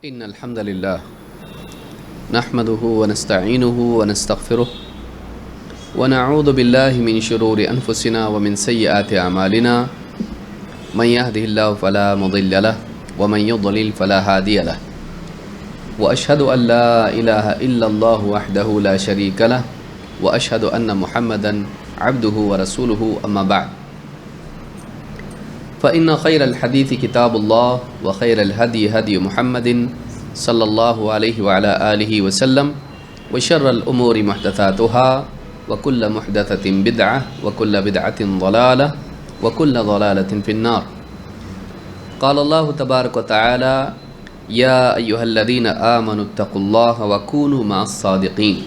إن الحمد لله نحمده ونستعينه ونستغفره ونعوذ بالله من شرور أنفسنا ومن سيئات أعمالنا من يهده الله فلا مضل له ومن يضلل فلا هادي له وأشهد أن لا إله إلا الله وحده لا شريك له وأشهد أن محمدا عبده ورسوله أما بعد فإن خير الحديث كتاب الله وخير الهدي هدي محمد صلى الله عليه وعلى آله وسلم وشر الأمور محدثاتها وكل محدثة بدعة وكل بدعة ضلالة وكل ضلالة في النار. قال الله تبارك وتعالى يا أيها الذين آمنوا اتقوا الله وكونوا مع الصادقين.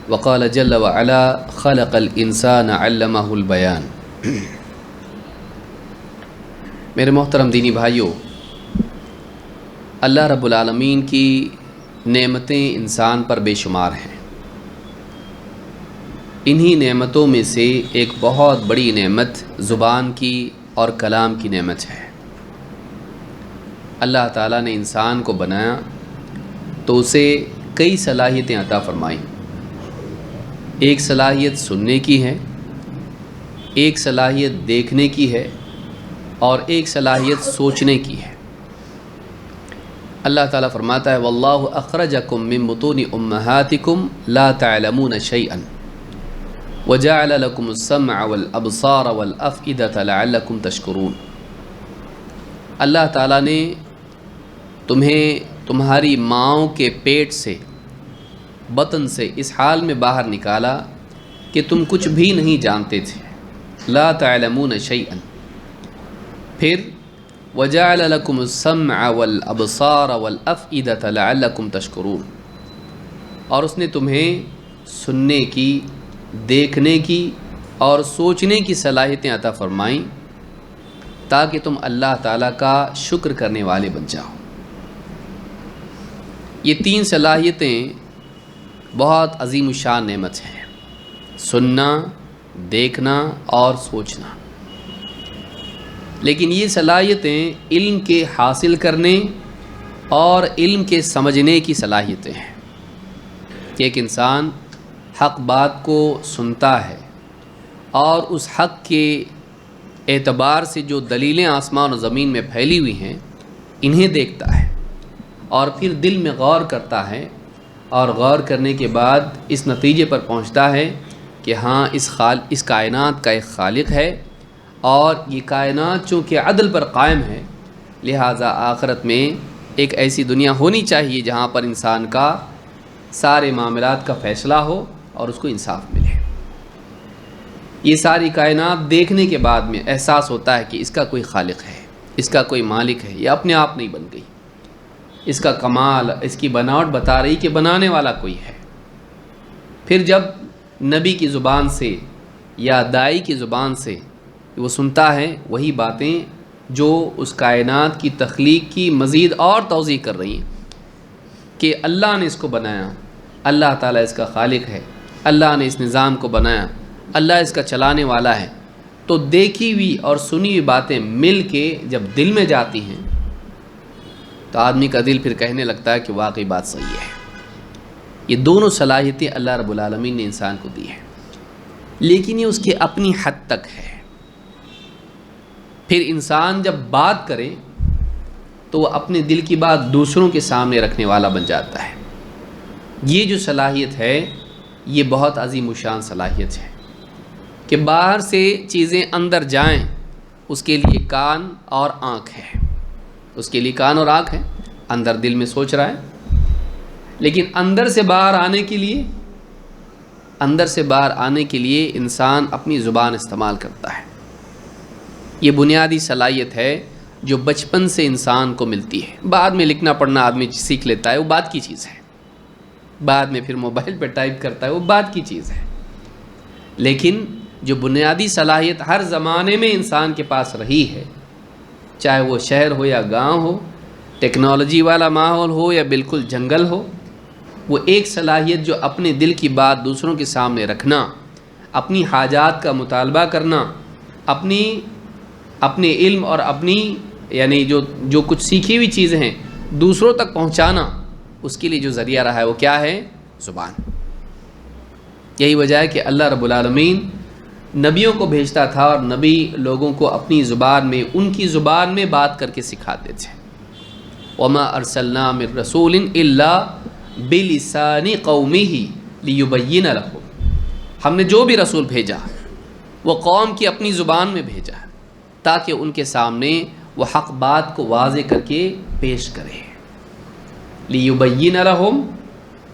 وقال جل وعلا خلق الإنسان علمه البيان. میرے محترم دینی بھائیوں، اللہ رب العالمین کی نعمتیں انسان پر بے شمار ہیں۔ انہی نعمتوں میں سے ایک بہت بڑی نعمت زبان کی اور کلام کی نعمت ہے۔ اللہ تعالیٰ نے انسان کو بنایا تو اسے کئی صلاحیتیں عطا فرمائیں۔ ایک صلاحیت سننے کی ہے، ایک صلاحیت دیکھنے کی ہے اور ایک صلاحیت سوچنے کی ہے۔ اللہ تعالیٰ فرماتا ہے واللہ اخرجکم من بطون امہاتکم لا تعلمون شیئا وجعل لکم السمع والابصار والافئدة لعلکم تشکرون۔ اللہ تعالیٰ نے تمہیں تمہاری ماؤں کے پیٹ سے، بطن سے اس حال میں باہر نکالا کہ تم کچھ بھی نہیں جانتے تھے۔ لا تعلمون شیئا، پھر وَجَعَلَ لَكُمُ السَّمْعَ وَالْأَبْصَارَ وَالْأَفْئِدَةَ لَعَلَّكُمْ تَشْكُرُونَ، اور اس نے تمہیں سننے کی، دیکھنے کی اور سوچنے کی صلاحیتیں عطا فرمائیں تاکہ تم اللہ تعالیٰ کا شکر کرنے والے بن جاؤ۔ یہ تین صلاحیتیں بہت عظیم الشان نعمت ہیں: سننا، دیکھنا اور سوچنا۔ لیکن یہ صلاحیتیں علم کے حاصل کرنے اور علم کے سمجھنے کی صلاحیتیں ہیں کہ ایک انسان حق بات کو سنتا ہے اور اس حق کے اعتبار سے جو دلیلیں آسمان و زمین میں پھیلی ہوئی ہیں انہیں دیکھتا ہے اور پھر دل میں غور کرتا ہے، اور غور کرنے کے بعد اس نتیجے پر پہنچتا ہے کہ ہاں اس کائنات کا ایک خالق ہے، اور یہ کائنات چونکہ عدل پر قائم ہے لہٰذا آخرت میں ایک ایسی دنیا ہونی چاہیے جہاں پر انسان کا سارے معاملات کا فیصلہ ہو اور اس کو انصاف ملے۔ یہ ساری کائنات دیکھنے کے بعد میں احساس ہوتا ہے کہ اس کا کوئی خالق ہے، اس کا کوئی مالک ہے، یہ اپنے آپ نہیں بن گئی، اس کا کمال، اس کی بناوٹ بتا رہی کہ بنانے والا کوئی ہے۔ پھر جب نبی کی زبان سے یا داعی کی زبان سے وہ سنتا ہے وہی باتیں جو اس کائنات کی تخلیق کی مزید اور توضیح کر رہی ہیں کہ اللہ نے اس کو بنایا، اللہ تعالیٰ اس کا خالق ہے، اللہ نے اس نظام کو بنایا، اللہ اس کا چلانے والا ہے، تو دیکھی ہوئی اور سنی ہوئی باتیں مل کے جب دل میں جاتی ہیں تو آدمی کا دل پھر کہنے لگتا ہے کہ واقعی بات صحیح ہے۔ یہ دونوں صلاحیتیں اللہ رب العالمین نے انسان کو دی ہیں، لیکن یہ اس کی اپنی حد تک ہے۔ پھر انسان جب بات کرے تو وہ اپنے دل کی بات دوسروں کے سامنے رکھنے والا بن جاتا ہے۔ یہ جو صلاحیت ہے یہ بہت عظیم الشان صلاحیت ہے کہ باہر سے چیزیں اندر جائیں، اس کے لیے کان اور آنکھ ہے، اس کے لیے کان اور آنکھ ہے، اندر دل میں سوچ رہا ہے، لیکن اندر سے باہر آنے کے لیے انسان اپنی زبان استعمال کرتا ہے۔ یہ بنیادی صلاحیت ہے جو بچپن سے انسان کو ملتی ہے۔ بعد میں لکھنا پڑھنا آدمی سیکھ لیتا ہے، وہ بات کی چیز ہے، بعد میں پھر موبائل پہ ٹائپ کرتا ہے، وہ بات کی چیز ہے، لیکن جو بنیادی صلاحیت ہر زمانے میں انسان کے پاس رہی ہے، چاہے وہ شہر ہو یا گاؤں ہو، ٹیکنالوجی والا ماحول ہو یا بالکل جنگل ہو، وہ ایک صلاحیت جو اپنے دل کی بات دوسروں کے سامنے رکھنا، اپنی حاجات کا مطالبہ کرنا، اپنے علم اور اپنی یعنی جو کچھ سیکھی ہوئی چیزیں ہیں دوسروں تک پہنچانا، اس کے لیے جو ذریعہ رہا ہے وہ کیا ہے؟ زبان۔ یہی وجہ ہے کہ اللہ رب العالمین نبیوں کو بھیجتا تھا اور نبی لوگوں کو اپنی زبان میں، ان کی زبان میں بات کر کے سکھاتے تھے۔ وما ارسلنا من رسول الا بلسان قومه لیبین لهم، ہم نے جو بھی رسول بھیجا وہ قوم کی اپنی زبان میں بھیجا تاکہ ان کے سامنے وہ حق بات کو واضح کر کے پیش کرے، لیبین لهم،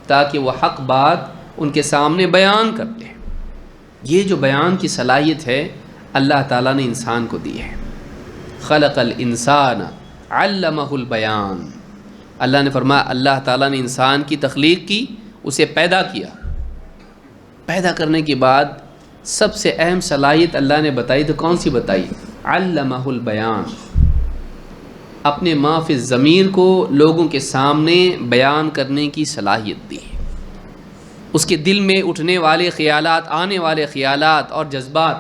تاکہ وہ حق بات ان کے سامنے بیان کر دے۔ یہ جو بیان کی صلاحیت ہے اللہ تعالیٰ نے انسان کو دی ہے۔ خلق الانسان علمہ البیان، اللہ نے فرمایا اللہ تعالیٰ نے انسان کی تخلیق کی، اسے پیدا کیا، پیدا کرنے کے بعد سب سے اہم صلاحیت اللہ نے بتائی تو کون سی بتائی؟ علمہ البیان، اپنے ما فی الضمیر کو لوگوں کے سامنے بیان کرنے کی صلاحیت دی۔ اس کے دل میں اٹھنے والے خیالات، آنے والے خیالات اور جذبات،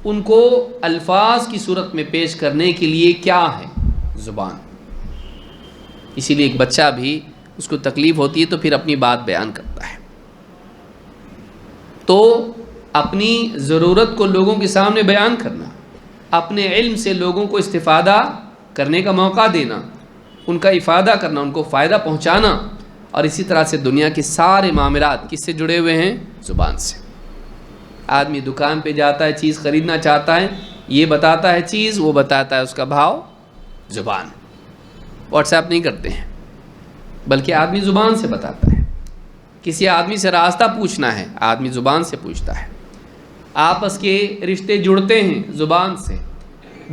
ان کو الفاظ کی صورت میں پیش کرنے کے لیے کیا ہے؟ زبان۔ اسی لیے ایک بچہ بھی اس کو تکلیف ہوتی ہے تو پھر اپنی بات بیان کرتا ہے۔ تو اپنی ضرورت کو لوگوں کے سامنے بیان کرنا، اپنے علم سے لوگوں کو استفادہ کرنے کا موقع دینا، ان کا افادہ کرنا، ان کو فائدہ پہنچانا، اور اسی طرح سے دنیا کے سارے معاملات کس سے جڑے ہوئے ہیں؟ زبان سے۔ آدمی دکان پہ جاتا ہے، چیز خریدنا چاہتا ہے، یہ بتاتا ہے چیز، وہ بتاتا ہے اس کا بھاؤ، زبان۔ واٹس ایپ نہیں کرتے ہیں، بلکہ آدمی زبان سے بتاتا ہے۔ کسی آدمی سے راستہ پوچھنا ہے، آدمی زبان سے پوچھتا ہے۔ آپس کے رشتے جڑتے ہیں زبان سے،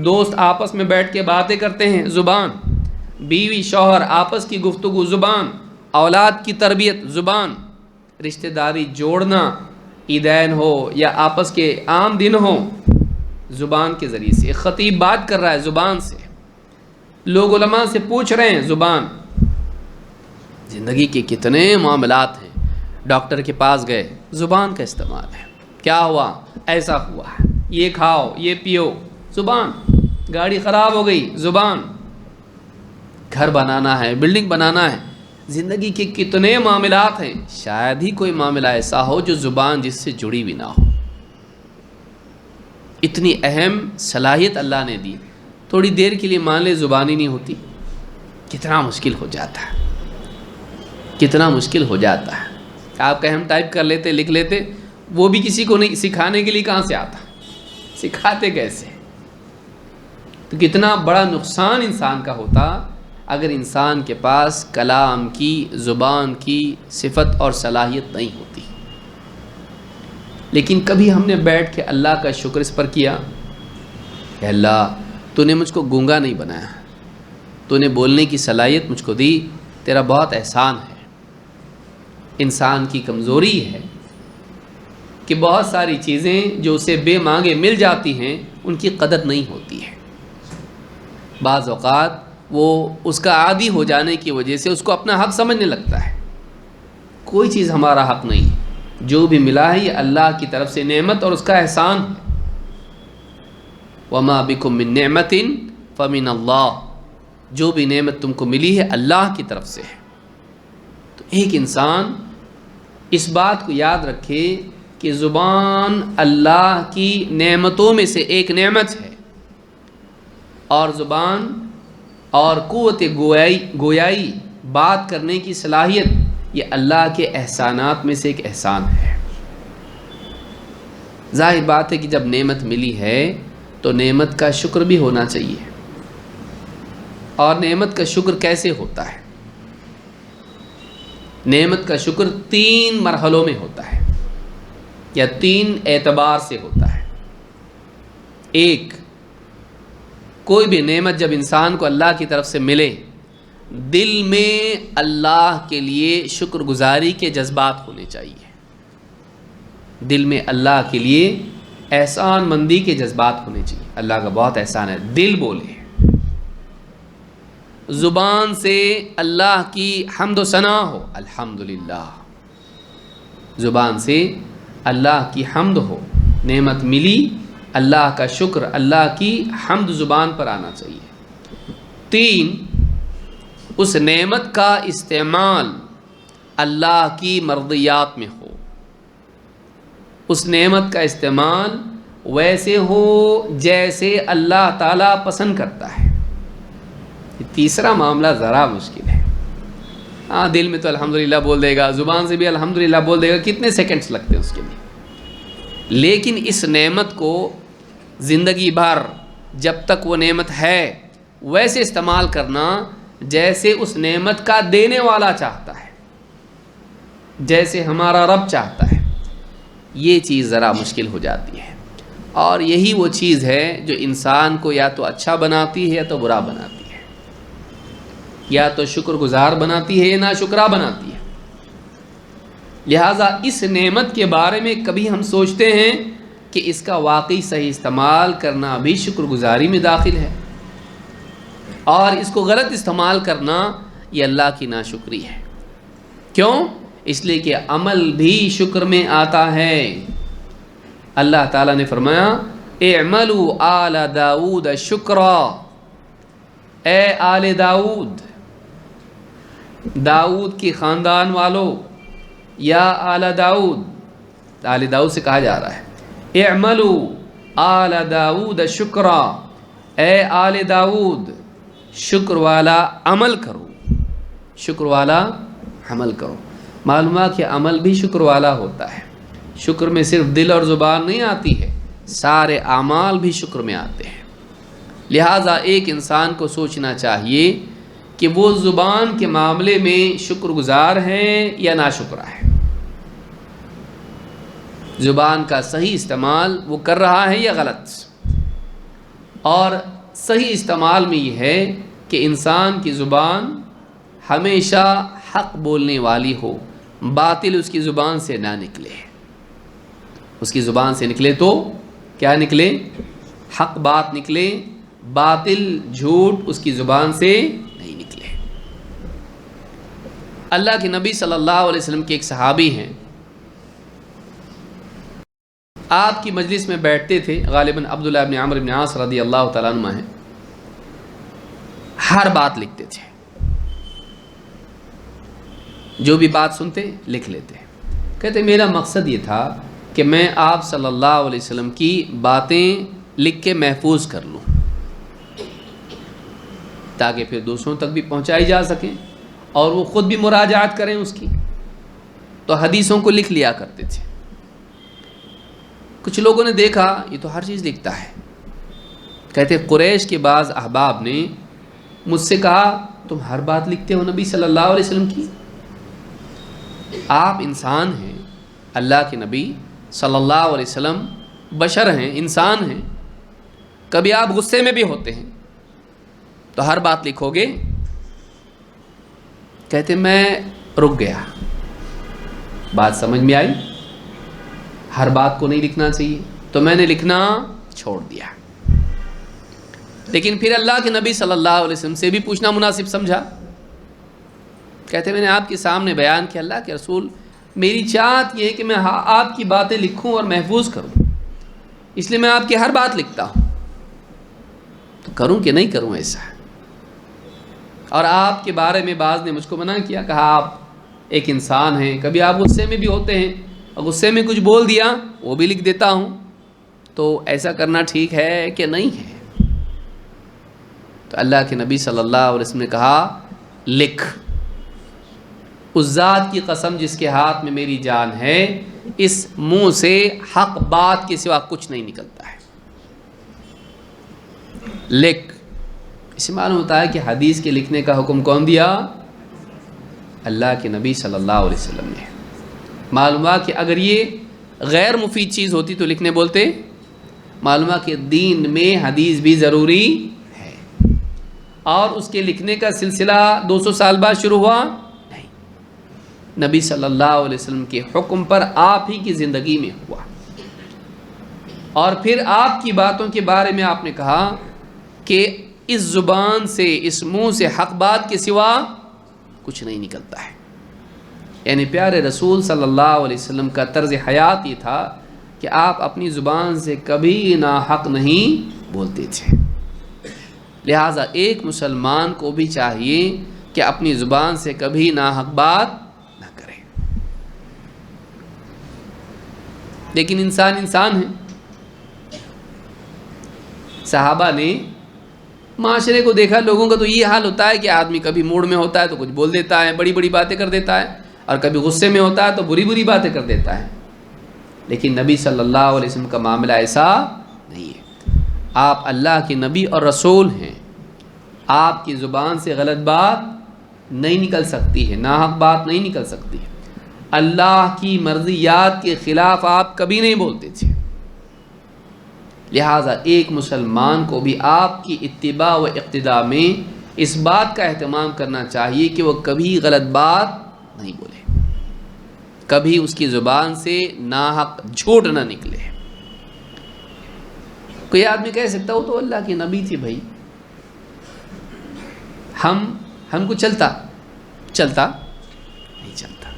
دوست آپس میں بیٹھ کے باتیں کرتے ہیں، زبان۔ بیوی شوہر آپس کی گفتگو، زبان۔ اولاد کی تربیت، زبان۔ رشتہ داری جوڑنا، عیدین ہو یا آپس کے عام دن ہو، زبان کے ذریعے سے۔ ایک خطیب بات کر رہا ہے، زبان سے۔ لوگ علماء سے پوچھ رہے ہیں، زبان۔ زندگی کے کتنے معاملات ہیں، ڈاکٹر کے پاس گئے، زبان کا استعمال ہے۔ کیا ہوا؟ ایسا ہوا ہے، یہ کھاؤ، یہ پیو، زبان۔ گاڑی خراب ہو گئی، زبان۔ گھر بنانا ہے، بلڈنگ بنانا ہے، زندگی کے کتنے معاملات ہیں، شاید ہی کوئی معاملہ ایسا ہو جو زبان جس سے جڑی بھی نہ ہو۔ اتنی اہم صلاحیت اللہ نے دی، تھوڑی دیر کے لیے مان لے زبان ہی نہیں ہوتی، کتنا مشکل ہو جاتا ہے، کتنا مشکل ہو جاتا ہے۔ آپ کہ ہم ٹائپ کر لیتے، لکھ لیتے، وہ بھی کسی کو نہیں، سکھانے کے لیے کہاں سے آتا، سکھاتے کیسے؟ تو کتنا بڑا نقصان انسان کا ہوتا اگر انسان کے پاس کلام کی، زبان کی صفت اور صلاحیت نہیں ہوتی۔ لیکن کبھی ہم نے بیٹھ کے اللہ کا شکر اس پر کیا کہ اللہ تو نے مجھ کو گونگا نہیں بنایا، تو نے بولنے کی صلاحیت مجھ کو دی، تیرا بہت احسان ہے۔ انسان کی کمزوری ہے کہ بہت ساری چیزیں جو اسے بے مانگے مل جاتی ہیں ان کی قدر نہیں ہوتی ہے۔ بعض اوقات وہ اس کا عادی ہو جانے کی وجہ سے اس کو اپنا حق سمجھنے لگتا ہے۔ کوئی چیز ہمارا حق نہیں، جو بھی ملا ہے یہ اللہ کی طرف سے نعمت اور اس کا احسان ہے۔ وَمَا بِكُم مِّن نِّعْمَةٍ فَمِنَ اللَّهِ، جو بھی نعمت تم کو ملی ہے اللہ کی طرف سے ہے۔ تو ایک انسان اس بات کو یاد رکھے کہ زبان اللہ کی نعمتوں میں سے ایک نعمت ہے، اور زبان اور قوت گویائی، بات کرنے کی صلاحیت، یہ اللہ کے احسانات میں سے ایک احسان ہے۔ ظاہر بات ہے کہ جب نعمت ملی ہے تو نعمت کا شکر بھی ہونا چاہیے، اور نعمت کا شکر کیسے ہوتا ہے؟ نعمت کا شکر 3 مرحلوں میں ہوتا ہے، یا 3 اعتبار سے ہوتا ہے۔ ایک، کوئی بھی نعمت جب انسان کو اللہ کی طرف سے ملے، دل میں اللہ کے لیے شکر گزاری کے جذبات ہونے چاہیے۔ دل میں اللہ کے لیے احسان مندی کے جذبات ہونے چاہیے، اللہ کا بہت احسان ہے، دل بولے۔ زبان سے اللہ کی حمد و ثنا ہو، الحمدللہ، زبان سے اللہ کی حمد ہو، نعمت ملی، اللہ کا شکر، اللہ کی حمد زبان پر آنا چاہیے۔ 3، اس نعمت کا استعمال اللہ کی مرضیات میں ہو، اس نعمت کا استعمال ویسے ہو جیسے اللہ تعالیٰ پسند کرتا ہے۔ تیسرا معاملہ ذرا مشکل ہے۔ ہاں دل میں تو الحمدللہ بول دے گا، زبان سے بھی الحمدللہ بول دے گا، کتنے سیکنڈز لگتے ہیں اس کے لیے، لیکن اس نعمت کو زندگی بھر جب تک وہ نعمت ہے ویسے استعمال کرنا جیسے اس نعمت کا دینے والا چاہتا ہے، جیسے ہمارا رب چاہتا ہے، یہ چیز ذرا مشکل ہو جاتی ہے۔ اور یہی وہ چیز ہے جو انسان کو یا تو اچھا بناتی ہے یا تو برا بناتی ہے، یا تو شکر گزار بناتی ہے یا ناشکرا بناتی ہے۔ لہٰذا اس نعمت کے بارے میں کبھی ہم سوچتے ہیں کہ اس کا واقعی صحیح استعمال کرنا بھی شکر گزاری میں داخل ہے، اور اس کو غلط استعمال کرنا یہ اللہ کی ناشکری ہے۔ کیوں؟ اس لیے کہ عمل بھی شکر میں آتا ہے۔ اللہ تعالیٰ نے فرمایا اعملوا آل داؤد شکرا، اے آل داؤد، داؤد کی خاندان والو، یا آل داؤد، آل داؤد سے کہا جا رہا ہے اعملوا آل داؤد شکرا، اے آل داؤد شکر والا عمل کرو، شکر والا عمل کرو۔ معلوم ہے کہ عمل بھی شکر والا ہوتا ہے، شکر میں صرف دل اور زبان نہیں آتی ہے، سارے اعمال بھی شکر میں آتے ہیں۔ لہٰذا ایک انسان کو سوچنا چاہیے کہ وہ زبان کے معاملے میں شکر گزار ہے یا ناشکرا ہے، زبان کا صحیح استعمال وہ کر رہا ہے یا غلط۔ اور صحیح استعمال میں یہ ہے کہ انسان کی زبان ہمیشہ حق بولنے والی ہو، باطل اس کی زبان سے نہ نکلے۔ اس کی زبان سے نکلے تو کیا نکلے؟ حق بات نکلے، باطل جھوٹ اس کی زبان سے نہیں نکلے۔ اللہ کے نبی صلی اللہ علیہ وسلم کے ایک صحابی ہیں، آپ کی مجلس میں بیٹھتے تھے، غالباً عبداللہ بن عمرو بن عاص رضی اللہ تعالیٰ عنہ ہیں، ہر بات لکھتے تھے، جو بھی بات سنتے لکھ لیتے۔ کہتے میرا مقصد یہ تھا کہ میں آپ صلی اللہ علیہ وسلم کی باتیں لکھ کے محفوظ کر لوں تاکہ پھر دوسروں تک بھی پہنچائی جا سکیں اور وہ خود بھی مراجعات کریں اس کی۔ تو حدیثوں کو لکھ لیا کرتے تھے۔ کچھ لوگوں نے دیکھا یہ تو ہر چیز لکھتا ہے۔ کہتے قریش کے بعض احباب نے مجھ سے کہا تم ہر بات لکھتے ہو نبی صلی اللہ علیہ وسلم کی؟ آپ انسان ہیں، اللہ کے نبی صلی اللہ علیہ وسلم بشر ہیں، انسان ہیں، کبھی آپ غصے میں بھی ہوتے ہیں، تو ہر بات لکھو گے؟ کہتے میں رک گیا، بات سمجھ میں آئی ہر بات کو نہیں لکھنا چاہیے، تو میں نے لکھنا چھوڑ دیا۔ لیکن پھر اللہ کے نبی صلی اللہ علیہ وسلم سے بھی پوچھنا مناسب سمجھا۔ کہتے میں نے آپ کے سامنے بیان کیا اللہ کے رسول، میری چاہت یہ ہے کہ میں آپ کی باتیں لکھوں اور محفوظ کروں، اس لیے میں آپ کی ہر بات لکھتا ہوں، تو کروں کہ نہیں کروں ایسا؟ اور آپ کے بارے میں بعض نے مجھ کو منع کیا، کہا آپ ایک انسان ہیں، کبھی آپ غصے میں بھی ہوتے ہیں، اور غصے میں کچھ بول دیا وہ بھی لکھ دیتا ہوں، تو ایسا کرنا ٹھیک ہے کہ نہیں ہے؟ تو اللہ کے نبی صلی اللہ علیہ وسلم نے کہا لکھ، اس ذات کی قسم جس کے ہاتھ میں میری جان ہے، اس منہ سے حق بات کے سوا کچھ نہیں نکلتا ہے، لکھ۔ اس سے معلوم ہوتا ہے کہ حدیث کے لکھنے کا حکم کون دیا؟ اللہ کے نبی صلی اللہ علیہ وسلم نے۔ معلوم ہوا کہ اگر یہ غیر مفید چیز ہوتی تو لکھنے بولتے؟ معلوم ہوا کہ دین میں حدیث بھی ضروری ہے، اور اس کے لکھنے کا سلسلہ 200 سال بعد شروع ہوا نہیں، نبی صلی اللہ علیہ وسلم کے حکم پر آپ ہی کی زندگی میں ہوا۔ اور پھر آپ کی باتوں کے بارے میں آپ نے کہا کہ اس زبان سے، اس منہ سے حق بات کے سوا کچھ نہیں نکلتا ہے۔ یعنی پیارے رسول صلی اللہ علیہ وسلم کا طرز حیات یہ تھا کہ آپ اپنی زبان سے کبھی ناحق نہیں بولتے تھے۔ لہٰذا ایک مسلمان کو بھی چاہیے کہ کہ اپنی زبان سے کبھی ناحق بات نہ کرے. لیکن انسان ہے. صحابہ نے معاشرے کو دیکھا، لوگوں کا تو یہ حال ہوتا ہے کہ آدمی کبھی موڈ میں ہوتا ہے تو کچھ بول دیتا ہے، بڑی بڑی باتیں کر دیتا ہے، اور کبھی غصے میں ہوتا ہے تو بری بری باتیں کر دیتا ہے. لیکن نبی صلی اللہ علیہ وسلم کا معاملہ ایسا نہیں ہے. آپ اللہ کے نبی اور رسول ہیں. آپ کی زبان سے غلط بات نہیں نکل سکتی ہے، ناحق بات نہیں نکل سکتی ہے. اللہ کی مرضیات کے خلاف آپ کبھی نہیں بولتے تھے. لہٰذا ایک مسلمان کو بھی آپ کی اتباع و اقتداء میں اس بات کا اہتمام کرنا چاہیے کہ وہ کبھی غلط بات نہیں بولے، کبھی اس کی زبان سے ناحق جھوٹ نہ نکلے. کوئی آدمی کہہ سکتا وہ تو اللہ کے نبی تھے بھائی، ہم کو چلتا نہیں چلتا.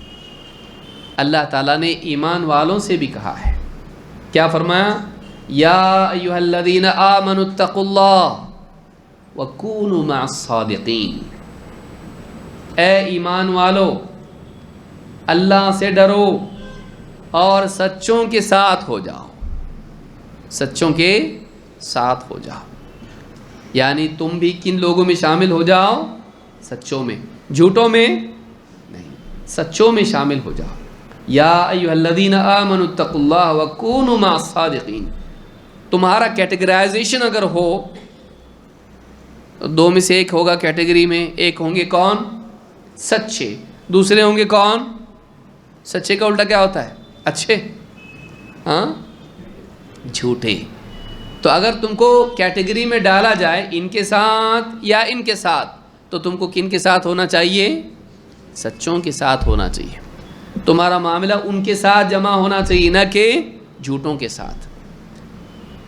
اللہ تعالیٰ نے ایمان والوں سے بھی کہا ہے، کیا فرمایا؟ یا ایھا الذین آمنوا اتقوا اللہ وکونوا مع الصادقین. اے ایمان والو، اللہ سے ڈرو اور سچوں کے ساتھ ہو جاؤ. سچوں کے ساتھ ہو جاؤ، یعنی تم بھی کن لوگوں میں شامل ہو جاؤ؟ سچوں میں، جھوٹوں میں نہیں، سچوں میں شامل ہو جاؤ. یا ایھا الذین آمنوا اتقوا اللہ وکونوا مع الصادقین. تمہارا کیٹیگرائزیشن اگر ہو تو دو میں سے ایک ہوگا کیٹیگری میں. ایک ہوں گے کون؟ سچے. دوسرے ہوں گے کون؟ سچے کا الٹا کیا ہوتا ہے؟ اچھے. ہاں، جھوٹے. تو اگر تم کو کیٹیگری میں ڈالا جائے ان کے ساتھ یا ان کے ساتھ، تو تم کو کن کے ساتھ ہونا چاہیے؟ سچوں کے ساتھ ہونا چاہیے. تمہارا معاملہ ان کے ساتھ جمع ہونا چاہیے، نہ کہ جھوٹوں کے ساتھ.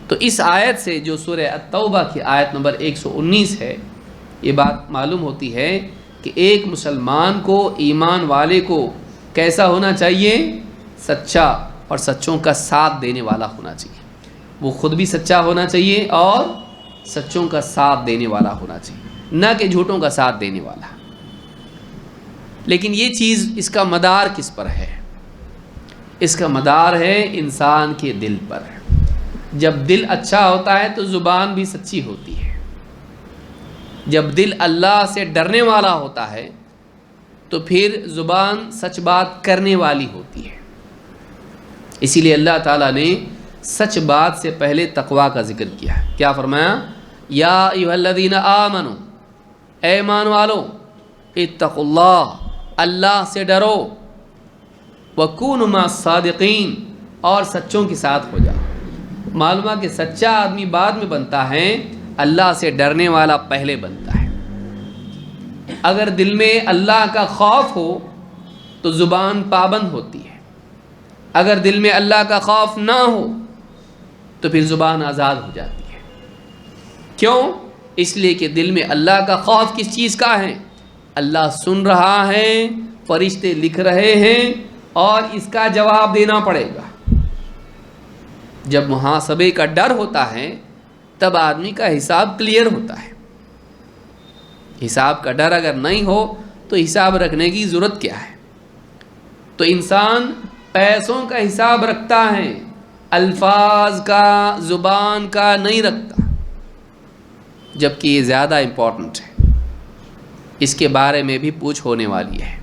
تو اس آیت سے جو سورہ التوبہ کی آیت نمبر 119 ہے، یہ بات معلوم ہوتی ہے کہ ایک مسلمان کو، ایمان والے کو کیسا ہونا چاہیے؟ سچا، اور سچوں کا ساتھ دینے والا ہونا چاہیے. وہ خود بھی سچا ہونا چاہیے اور سچوں کا ساتھ دینے والا ہونا چاہیے، نہ کہ جھوٹوں کا ساتھ دینے والا. لیکن یہ چیز، اس کا مدار کس پر ہے؟ اس کا مدار ہے انسان کے دل پر. جب دل اچھا ہوتا ہے تو زبان بھی سچی ہوتی ہے. جب دل اللہ سے ڈرنے والا ہوتا ہے تو پھر زبان سچ بات کرنے والی ہوتی ہے. اسی لیے اللہ تعالیٰ نے سچ بات سے پہلے تقویٰ کا ذکر کیا. کیا فرمایا؟ یا ایھا الذین آمنوا، اے ایمان والو، اتقوا اللہ، اللہ سے ڈرو، وکونوا مع الصادقین، اور سچوں کے ساتھ ہو جاؤ. معلوم ہے کہ سچا آدمی بعد میں بنتا ہے، اللہ سے ڈرنے والا پہلے بنتا ہے. اگر دل میں اللہ کا خوف ہو تو زبان پابند ہوتی ہے. اگر دل میں اللہ کا خوف نہ ہو تو پھر زبان آزاد ہو جاتی ہے. کیوں؟ اس لیے کہ دل میں اللہ کا خوف کس چیز کا ہے؟ اللہ سن رہا ہے، فرشتے لکھ رہے ہیں، اور اس کا جواب دینا پڑے گا. جب محاسبے کا ڈر ہوتا ہے تب آدمی کا حساب کلیئر ہوتا ہے. حساب کا ڈر اگر نہیں ہو تو حساب رکھنے کی ضرورت کیا ہے؟ تو انسان پیسوں کا حساب رکھتا ہے، الفاظ کا، زبان کا نہیں رکھتا، جبکہ یہ زیادہ امپورٹنٹ ہے. اس کے بارے میں بھی پوچھ ہونے والی ہے.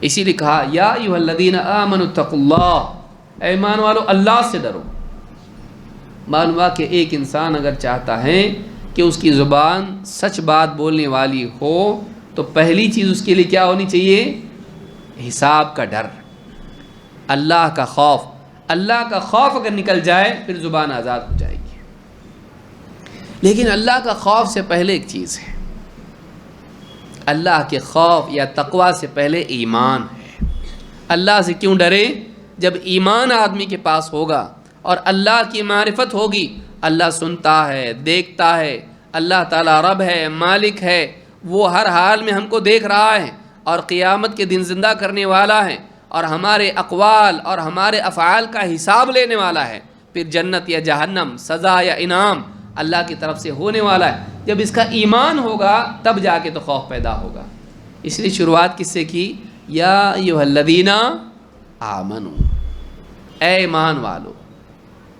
اسی لیے کہا یا ایھا الذین آمنوا اتقوا اللہ، اے ایمان والو اللہ سے ڈرو. معلوم ہوا کہ ایک انسان اگر چاہتا ہے کہ اس کی زبان سچ بات بولنے والی ہو تو پہلی چیز اس کے لیے کیا ہونی چاہیے؟ حساب کا ڈر، اللہ کا خوف. اللہ کا خوف اگر نکل جائے پھر زبان آزاد ہو جائے گی. لیکن اللہ کا خوف سے پہلے ایک چیز ہے، اللہ کے خوف یا تقویٰ سے پہلے ایمان ہے. اللہ سے کیوں ڈرے؟ جب ایمان آدمی کے پاس ہوگا اور اللہ کی معرفت ہوگی، اللہ سنتا ہے، دیکھتا ہے، اللہ تعالیٰ رب ہے، مالک ہے، وہ ہر حال میں ہم کو دیکھ رہا ہے اور قیامت کے دن زندہ کرنے والا ہے اور ہمارے اقوال اور ہمارے افعال کا حساب لینے والا ہے. پھر جنت یا جہنم، سزا یا انعام، اللہ کی طرف سے ہونے والا ہے. جب اس کا ایمان ہوگا تب جا کے تو خوف پیدا ہوگا. اس لیے شروعات کس سے کی؟ یا ایھا الذین آمنوا، اے ایمان والو.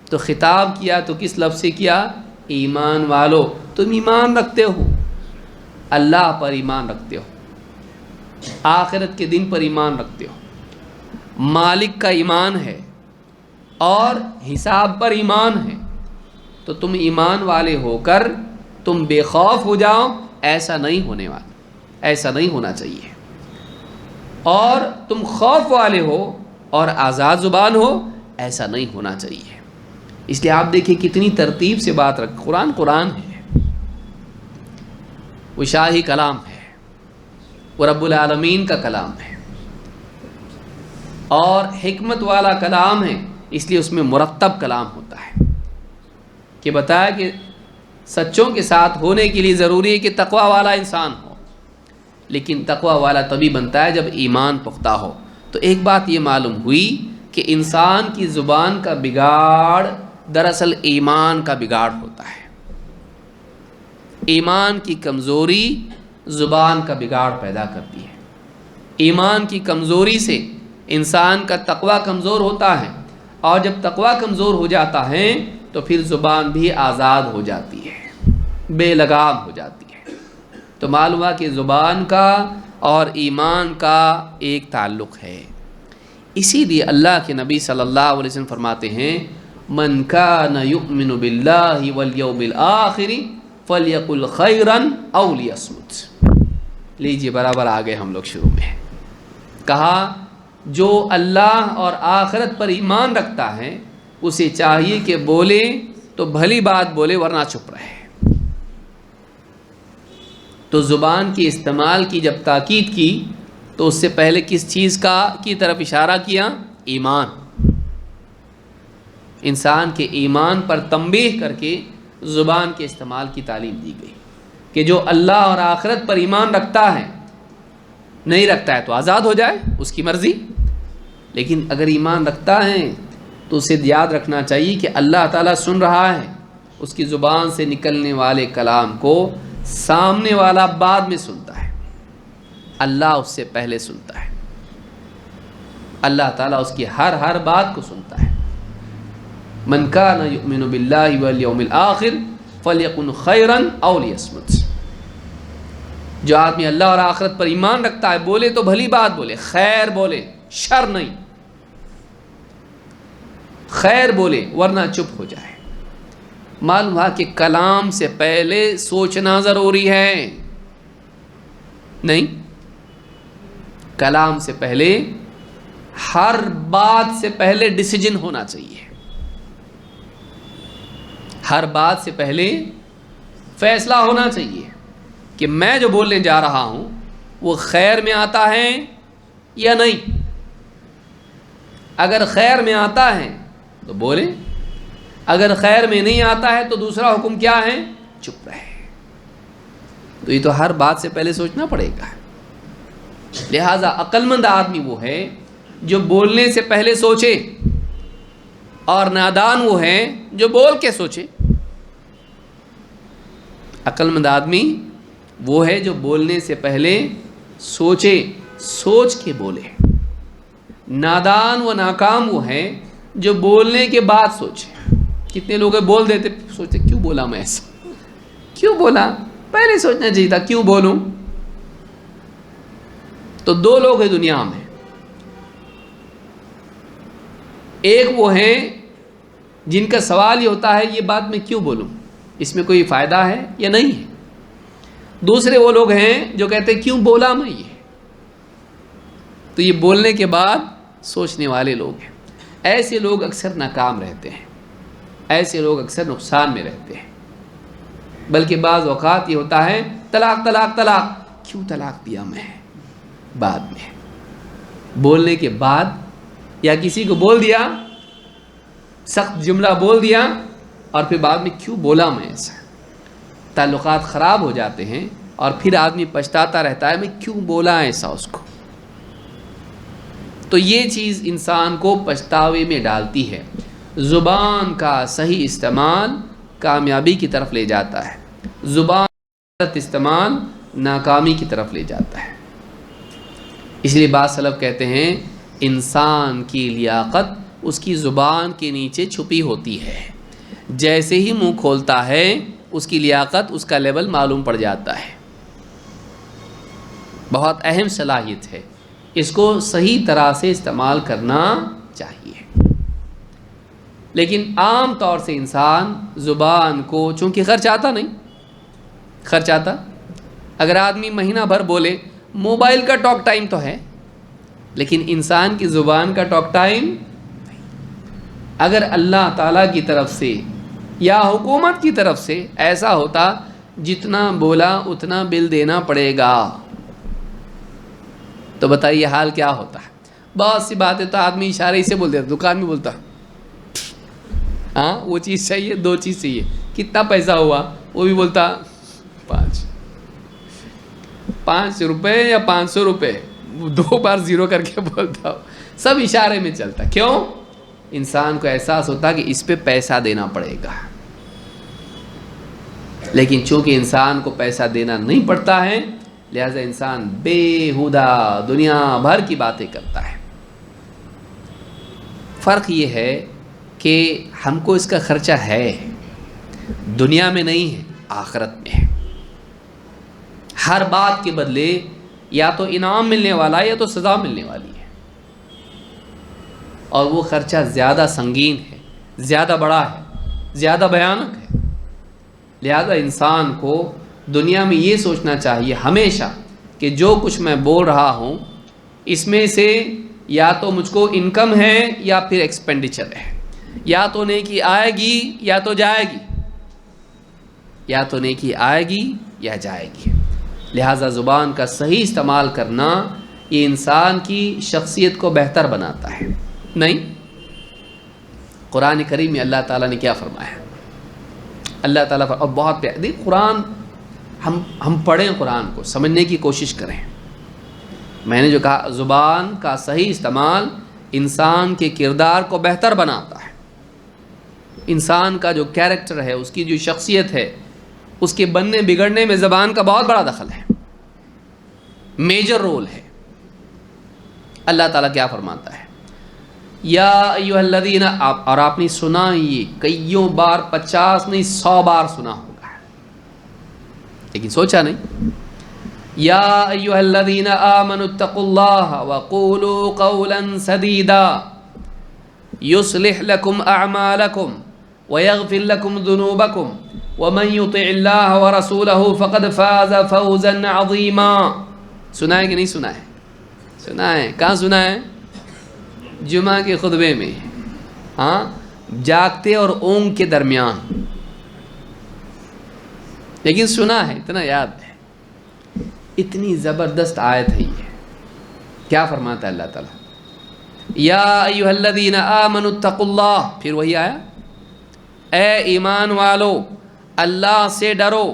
تو خطاب کیا تو کس لفظ سے کیا؟ ایمان والو. تم ایمان رکھتے ہو، اللہ پر ایمان رکھتے ہو، آخرت کے دن پر ایمان رکھتے ہو، مالک کا ایمان ہے اور حساب پر ایمان ہے، تو تم ایمان والے ہو کر تم بے خوف ہو جاؤ. ایسا نہیں ہونے والا، ایسا نہیں ہونا چاہیے. اور تم خوف والے ہو اور آزاد زبان ہو، ایسا نہیں ہونا چاہیے. اس لیے آپ دیکھیں کتنی ترتیب سے بات رکھ. قرآن ہے، وہ شاہی کلام ہے، وہ رب العالمین کا کلام ہے اور حکمت والا کلام ہے. اس لیے اس میں مرتب کلام ہوتا ہے کہ بتایا کہ سچوں کے ساتھ ہونے کے لیے ضروری ہے کہ تقوی والا انسان ہو، لیکن تقوی والا تبھی بنتا ہے جب ایمان پختہ ہو. تو ایک بات یہ معلوم ہوئی کہ انسان کی زبان کا بگاڑ دراصل ایمان کا بگاڑ ہوتا ہے. ایمان کی کمزوری زبان کا بگاڑ پیدا کرتی ہے. ایمان کی کمزوری سے انسان کا تقوی کمزور ہوتا ہے، اور جب تقوی کمزور ہو جاتا ہے تو پھر زبان بھی آزاد ہو جاتی ہے، بے لگام ہو جاتی ہے. تو معلوم ہوا کہ زبان کا اور ایمان کا ایک تعلق ہے. اسی لیے اللہ کے نبی صلی اللہ علیہ وسلم فرماتے ہیں من کان یؤمن باللہ والیوم الآخر فلیقل خیرا او لیصمت. لیجیے برابر آ گئے ہم لوگ شروع میں. کہا جو اللہ اور آخرت پر ایمان رکھتا ہے اسے چاہیے کہ بولے تو بھلی بات بولے ورنہ چپ رہے. تو زبان کی استعمال کی جب تاکید کی تو اس سے پہلے کس چیز کی طرف اشارہ کیا؟ ایمان. انسان کے ایمان پر تنبیہ کر کے زبان کے استعمال کی تعلیم دی گئی کہ جو اللہ اور آخرت پر ایمان رکھتا ہے، نہیں رکھتا ہے تو آزاد ہو جائے، اس کی مرضی. لیکن اگر ایمان رکھتا ہے تو اسے یاد رکھنا چاہیے کہ اللہ تعالیٰ سن رہا ہے. اس کی زبان سے نکلنے والے کلام کو سامنے والا بعد میں سنتا ہے، اللہ اس سے پہلے سنتا ہے. اللہ تعالیٰ اس کی ہر بات کو سنتا ہے. من کان یؤمن باللہ والیوم الآخر فلیقل خیرا او لیصمت. جو آدمی اللہ اور آخرت پر ایمان رکھتا ہے بولے تو بھلی بات بولے، خیر بولے، شر نہیں. خیر بولے ورنہ چپ ہو جائے. معلوم ہوا کہ کلام سے پہلے سوچنا ضروری ہے. نہیں، کلام سے پہلے، ہر بات سے پہلے ڈیسیجن ہونا چاہیے. ہر بات سے پہلے فیصلہ ہونا چاہیے کہ میں جو بولنے جا رہا ہوں وہ خیر میں آتا ہے یا نہیں. اگر خیر میں آتا ہے تو بولے، اگر خیر میں نہیں آتا ہے تو دوسرا حکم کیا ہے؟ چپ رہے. تو یہ تو ہر بات سے پہلے سوچنا پڑے گا. لہذا عقل مند آدمی وہ ہے جو بولنے سے پہلے سوچے، اور نادان وہ ہے جو بول کے سوچے. عقل مند آدمی وہ ہے جو بولنے سے پہلے سوچے، سوچ کے بولے. نادان و ناکام وہ ہے جو بولنے کے بعد سوچے. کتنے لوگ بول دیتے سوچتے کیوں بولا میں ایسا، کیوں بولا، پہلے سوچنا چاہیے تھا، کیوں بولوں. تو دو لوگ ہیں دنیا میں. ایک وہ ہیں جن کا سوال یہ ہوتا ہے یہ بات میں کیوں بولوں، اس میں کوئی فائدہ ہے یا نہیں ہے. دوسرے وہ لوگ ہیں جو کہتے ہیں کیوں بولا میں یہ. تو یہ بولنے کے بعد سوچنے والے لوگ ہیں. ایسے لوگ اکثر ناکام رہتے ہیں، ایسے لوگ اکثر نقصان میں رہتے ہیں. بلکہ بعض اوقات یہ ہوتا ہے طلاق طلاق طلاق، کیوں طلاق دیا میں، بعد میں بولنے کے بعد، یا کسی کو بول دیا، سخت جملہ بول دیا اور پھر بعد میں کیوں بولا میں ایسا. تعلقات خراب ہو جاتے ہیں اور پھر آدمی پچھتاتا رہتا ہے میں کیوں بولا ایسا اس کو. تو یہ چیز انسان کو پچھتاوے میں ڈالتی ہے. زبان کا صحیح استعمال کامیابی کی طرف لے جاتا ہے، زبان غلط استعمال ناکامی کی طرف لے جاتا ہے۔ اس لیے بعض سلف کہتے ہیں انسان کی لیاقت اس کی زبان کے نیچے چھپی ہوتی ہے، جیسے ہی منہ کھولتا ہے اس کی لیاقت، اس کا لیول معلوم پڑ جاتا ہے۔ بہت اہم صلاحیت ہے، اس کو صحیح طرح سے استعمال کرنا چاہیے۔ لیکن عام طور سے انسان زبان کو چونکہ خرچ آتا نہیں، خرچ آتا، اگر آدمی مہینہ بھر بولے، موبائل کا ٹاک ٹائم تو ہے لیکن انسان کی زبان کا ٹاک ٹائم، اگر اللہ تعالیٰ کی طرف سے یا حکومت کی طرف سے ایسا ہوتا جتنا بولا اتنا بل دینا پڑے گا تو بتائیے حال کیا ہوتا ہے۔ بہت سی باتیں تو آدمی اشارے سے بول دیتا، دکان میں بولتا ہاں وہ چیز چاہیے، 2 چیز چاہیے، کتنا پیسہ ہوا، وہ بھی بولتا 5 روپے یا 500 روپے، 2 بار زیرو کر کے بولتا ہو، سب اشارے میں چلتا۔ کیوں؟ انسان کو احساس ہوتا کہ اس پہ پیسہ دینا پڑے گا، لیکن چونکہ انسان کو پیسہ دینا نہیں پڑتا ہے لہذا انسان بےہودہ دنیا بھر کی باتیں کرتا ہے۔ فرق یہ ہے کہ ہم کو اس کا خرچہ ہے، دنیا میں نہیں ہے، آخرت میں ہے۔ ہر بات کے بدلے یا تو انعام ملنے والا ہے یا تو سزا ملنے والی ہے، اور وہ خرچہ زیادہ سنگین ہے، زیادہ بڑا ہے، زیادہ بھیانک ہے۔ لہذا انسان کو دنیا میں یہ سوچنا چاہیے ہمیشہ کہ جو کچھ میں بول رہا ہوں اس میں سے یا تو مجھ کو انکم ہے یا پھر ایکسپینڈیچر ہے، یا تو نیکی آئے گی یا تو جائے گی، یا تو نیکی آئے گی یا جائے گی۔ لہذا زبان کا صحیح استعمال کرنا یہ انسان کی شخصیت کو بہتر بناتا ہے۔ نہیں، قرآن کریم میں اللہ تعالیٰ نے کیا فرمایا؟ اللہ تعالیٰ اور بہت پیارا، دیکھ قرآن ہم پڑھیں، قرآن کو سمجھنے کی کوشش کریں۔ میں نے جو کہا زبان کا صحیح استعمال انسان کے کردار کو بہتر بناتا ہے، انسان کا جو کیریکٹر ہے، اس کی جو شخصیت ہے، اس کے بننے بگڑنے میں زبان کا بہت بڑا دخل ہے، میجر رول ہے۔ اللہ تعالیٰ کیا فرماتا ہے؟ یا ایھا الذین، اور آپ نے سنا یہ کئیوں بار، 50 نہیں 100 بار سنا ہوگا لیکن سوچا نہیں۔ یا ایھا الذین آمنوا اتقوا اللہ وقولوا قولا سدیدا یصلح لکم اعمالکم ویغفر لکم ذنوبکم ومن یطع اللہ ورسولہ فقد فاز فوزا عظیما۔ سنا ہے کہ نہیں سنا ہے؟ سنا ہے۔ کہاں سنا ہے؟ جمعہ کے خطبے میں، ہاں، جاگتے اور اونگ کے درمیان، لیکن سنا ہے، اتنا یاد ہے۔ اتنی زبردست آیت ہے یہ۔ کیا فرماتا ہے اللہ تعالیٰ؟ یا ایھا الذین آمنوا اتقوا اللہ، پھر وہی آیا، اے ایمان والو اللہ سے ڈرو،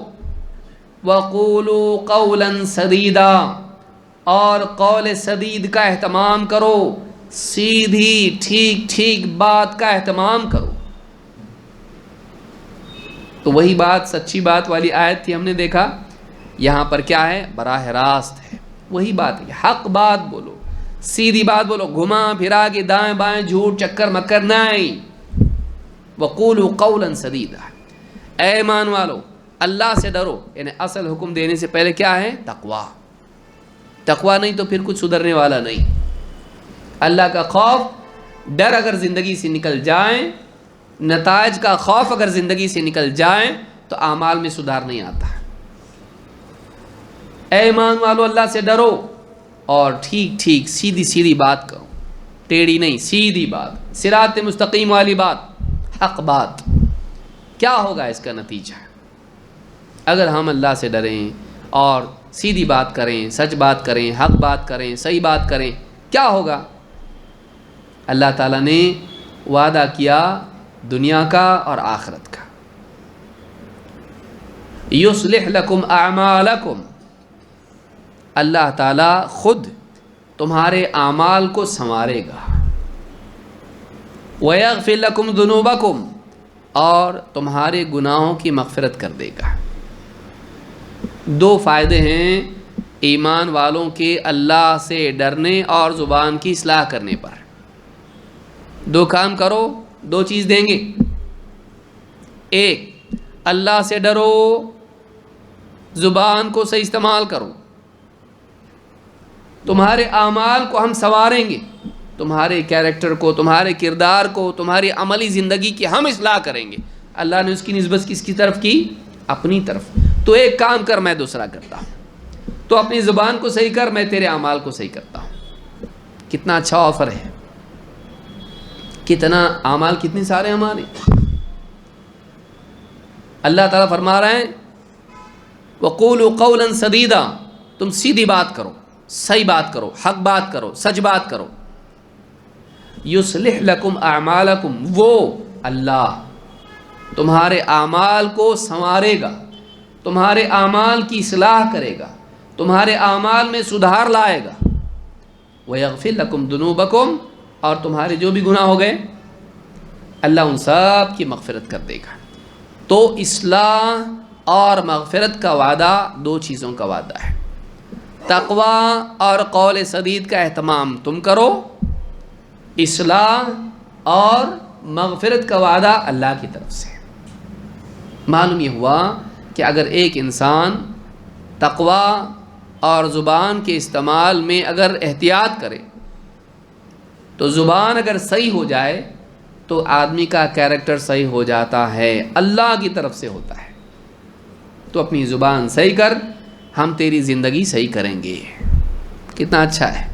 وقولوا قولا سدیدا، اور قول سدید کا اہتمام کرو، سیدھی ٹھیک ٹھیک بات کا اہتمام کرو۔ تو وہی بات، سچی بات والی آیت تھی، ہم نے دیکھا یہاں پر کیا ہے؟ براہ راست ہے، وہی بات ہے، حق بات بولو، سیدھی بات بولو، گھما پھرا کے دائیں بائیں جھوٹ چکر مکر نہیں۔ وقولوا قولا سدیدا، اے ایمان والو اللہ سے ڈرو، یعنی اصل حکم دینے سے پہلے کیا ہے؟ تقویٰ۔ تقویٰ نہیں تو پھر کچھ سدھرنے والا نہیں۔ اللہ کا خوف، ڈر اگر زندگی سے نکل جائیں، نتائج کا خوف اگر زندگی سے نکل جائیں تو اعمال میں سدھار نہیں آتا۔ اے ایمان والو اللہ سے ڈرو اور ٹھیک ٹھیک سیدھی سیدھی بات کرو، ٹیڑھی نہیں، سیدھی بات، صراط مستقیم والی بات، حق بات۔ کیا ہوگا اس کا نتیجہ؟ اگر ہم اللہ سے ڈریں اور سیدھی بات کریں، سچ بات کریں، حق بات کریں، صحیح بات کریں، کیا ہوگا؟ اللہ تعالیٰ نے وعدہ کیا دنیا کا اور آخرت کا، یصلح لکم اعمالکم، اللہ تعالیٰ خود تمہارے اعمال کو سنوارے گا، ویغفر لکم ذنوبکم، اور تمہارے گناہوں کی مغفرت کر دے گا۔ دو فائدے ہیں ایمان والوں کے اللہ سے ڈرنے اور زبان کی اصلاح کرنے پر۔ دو کام کرو، دو چیز دیں گے۔ ایک، اللہ سے ڈرو، زبان کو صحیح استعمال کرو، تمہارے اعمال کو ہم سنواریں گے، تمہارے کیریکٹر کو، تمہارے کردار کو، تمہاری عملی زندگی کی ہم اصلاح کریں گے۔ اللہ نے اس کی نسبت کس کی طرف کی؟ اپنی طرف۔ تو ایک کام کر، میں دوسرا کرتا ہوں۔ تو اپنی زبان کو صحیح کر، میں تیرے اعمال کو صحیح کرتا ہوں۔ کتنا اچھا آفر ہے، کتنا اعمال، کتنے سارے ہمارے۔ اللہ تعالیٰ فرما رہے ہیں وَقُولُوا قَوْلًا سَدِيدًا، تم سیدھی بات کرو، صحیح بات کرو، حق بات کرو، سچ بات کرو۔ یُصْلِحْ لَكُمْ أَعْمَالَكُمْ، وہ اللہ تمہارے اعمال کو سنوارے گا، تمہارے اعمال کی اصلاح کرے گا، تمہارے اعمال میں سدھار لائے گا۔ وَيَغْفِرْ لَكُمْ ذُنُوبَكُمْ، اور تمہارے جو بھی گناہ ہو گئے اللہ ان سب کی مغفرت کر دے گا۔ تو اصلاح اور مغفرت کا وعدہ دو چیزوں کا وعدہ ہے۔ تقوی اور قول سدید کا اہتمام تم کرو، اصلاح اور مغفرت کا وعدہ اللہ کی طرف سے۔ معلوم یہ ہوا کہ اگر ایک انسان تقوی اور زبان کے استعمال میں اگر احتیاط کرے تو زبان اگر صحیح ہو جائے تو آدمی کا کیریکٹر صحیح ہو جاتا ہے، اللہ کی طرف سے ہوتا ہے۔ تو اپنی زبان صحیح کر، ہم تیری زندگی صحیح کریں گے۔ کتنا اچھا ہے۔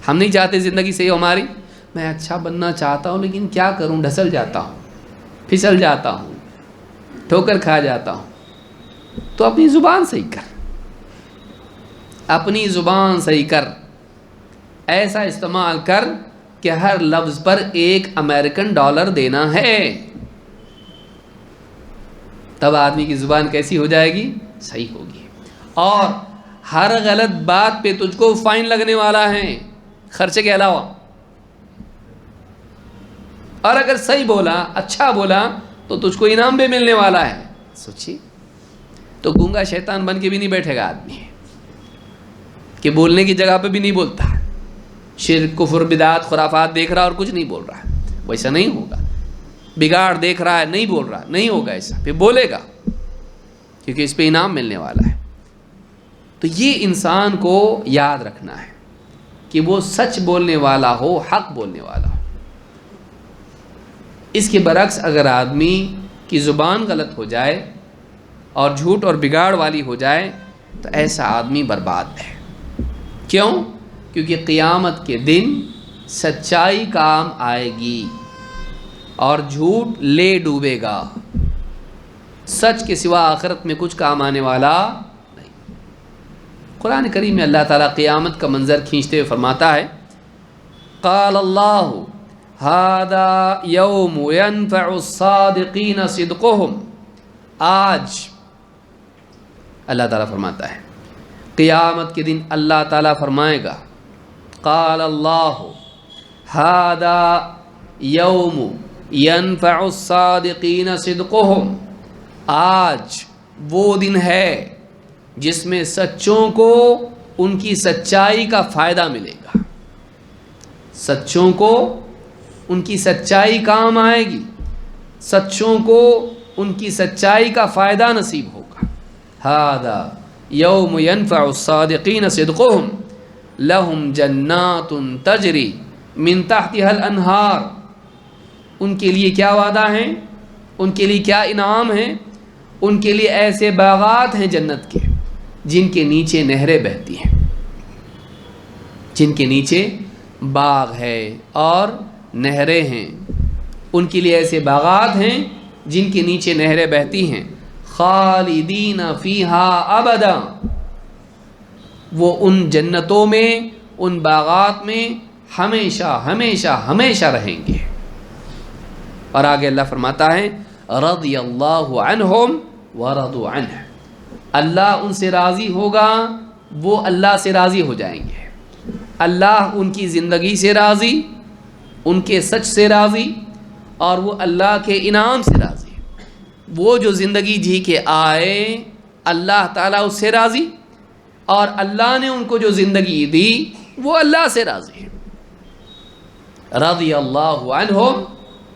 ہم نہیں چاہتے زندگی صحیح ہو ہماری، میں اچھا بننا چاہتا ہوں لیکن کیا کروں، ڈھسل جاتا ہوں، پھسل جاتا ہوں، ٹھوکر کھا جاتا ہوں۔ تو اپنی زبان صحیح کر، اپنی زبان صحیح کر، ایسا استعمال کر کہ ہر لفظ پر $1 دینا ہے۔ تب آدمی کی زبان کیسی ہو جائے گی؟ صحیح ہوگی۔ اور ہر غلط بات پہ تجھ کو فائن لگنے والا ہے، خرچے کے علاوہ۔ اور اگر صحیح بولا، اچھا بولا تو تجھ کو انعام بھی ملنے والا ہے۔ سوچی، تو گونگا شیطان بن کے بھی نہیں بیٹھے گا آدمی کہ بولنے کی جگہ پہ بھی نہیں بولتا، شرک، کفر، بدعات، خرافات دیکھ رہا اور کچھ نہیں بول رہا، ویسا نہیں ہوگا۔ بگاڑ دیکھ رہا ہے، نہیں بول رہا، نہیں ہوگا ایسا، پھر بولے گا کیونکہ اس پہ انعام ملنے والا ہے۔ تو یہ انسان کو یاد رکھنا ہے کہ وہ سچ بولنے والا ہو، حق بولنے والا ہو۔ اس کے برعکس اگر آدمی کی زبان غلط ہو جائے اور جھوٹ اور بگاڑ والی ہو جائے تو ایسا آدمی برباد ہے۔ کیوں؟ کیونکہ قیامت کے دن سچائی کام آئے گی اور جھوٹ لے ڈوبے گا۔ سچ کے سوا آخرت میں کچھ کام آنے والا نہیں۔ قرآن کریم میں اللہ تعالیٰ قیامت کا منظر کھینچتے ہوئے فرماتا ہے قال اللہ ھذا یوم ینفع الصادقین صدقہم، آج اللہ تعالیٰ فرماتا ہے قیامت کے دن اللہ تعالیٰ فرمائے گا قال اللہ ھذا یوم ینفع الصادقین صدقہم، آج وہ دن ہے جس میں سچوں کو ان کی سچائی کا فائدہ ملے گا۔ سچوں کو ان کی سچائی کام آئے گی، سچوں کو ان کی سچائی کا فائدہ نصیب ہوگا۔ ھذا یوم ینفع الصادقین صدقہم لہم جنات تجری من تحتها الانہار، ان کے لیے کیا وعدہ ہیں، ان کے لیے کیا انعام ہیں؟ ان کے لیے ایسے باغات ہیں جنت کے جن کے نیچے نہریں بہتی ہیں، جن کے نیچے باغ ہے اور نہریں ہیں۔ ان کے لیے ایسے باغات ہیں جن کے نیچے نہریں بہتی ہیں، خالدین فیہا ابدا، وہ ان جنتوں میں، ان باغات میں ہمیشہ ہمیشہ ہمیشہ رہیں گے۔ اور آگے اللہ فرماتا ہے رضی اللہ عنہم ورضوا عنہ، اللہ ان سے راضی ہوگا، وہ اللہ سے راضی ہو جائیں گے۔ اللہ ان کی زندگی سے راضی، ان کے سچ سے راضی، اور وہ اللہ کے انعام سے راضی۔ وہ جو زندگی جی کے آئے اللہ تعالیٰ اس سے راضی، اور اللہ نے ان کو جو زندگی دی وہ اللہ سے راضی ہے۔ رضی اللہ عنہم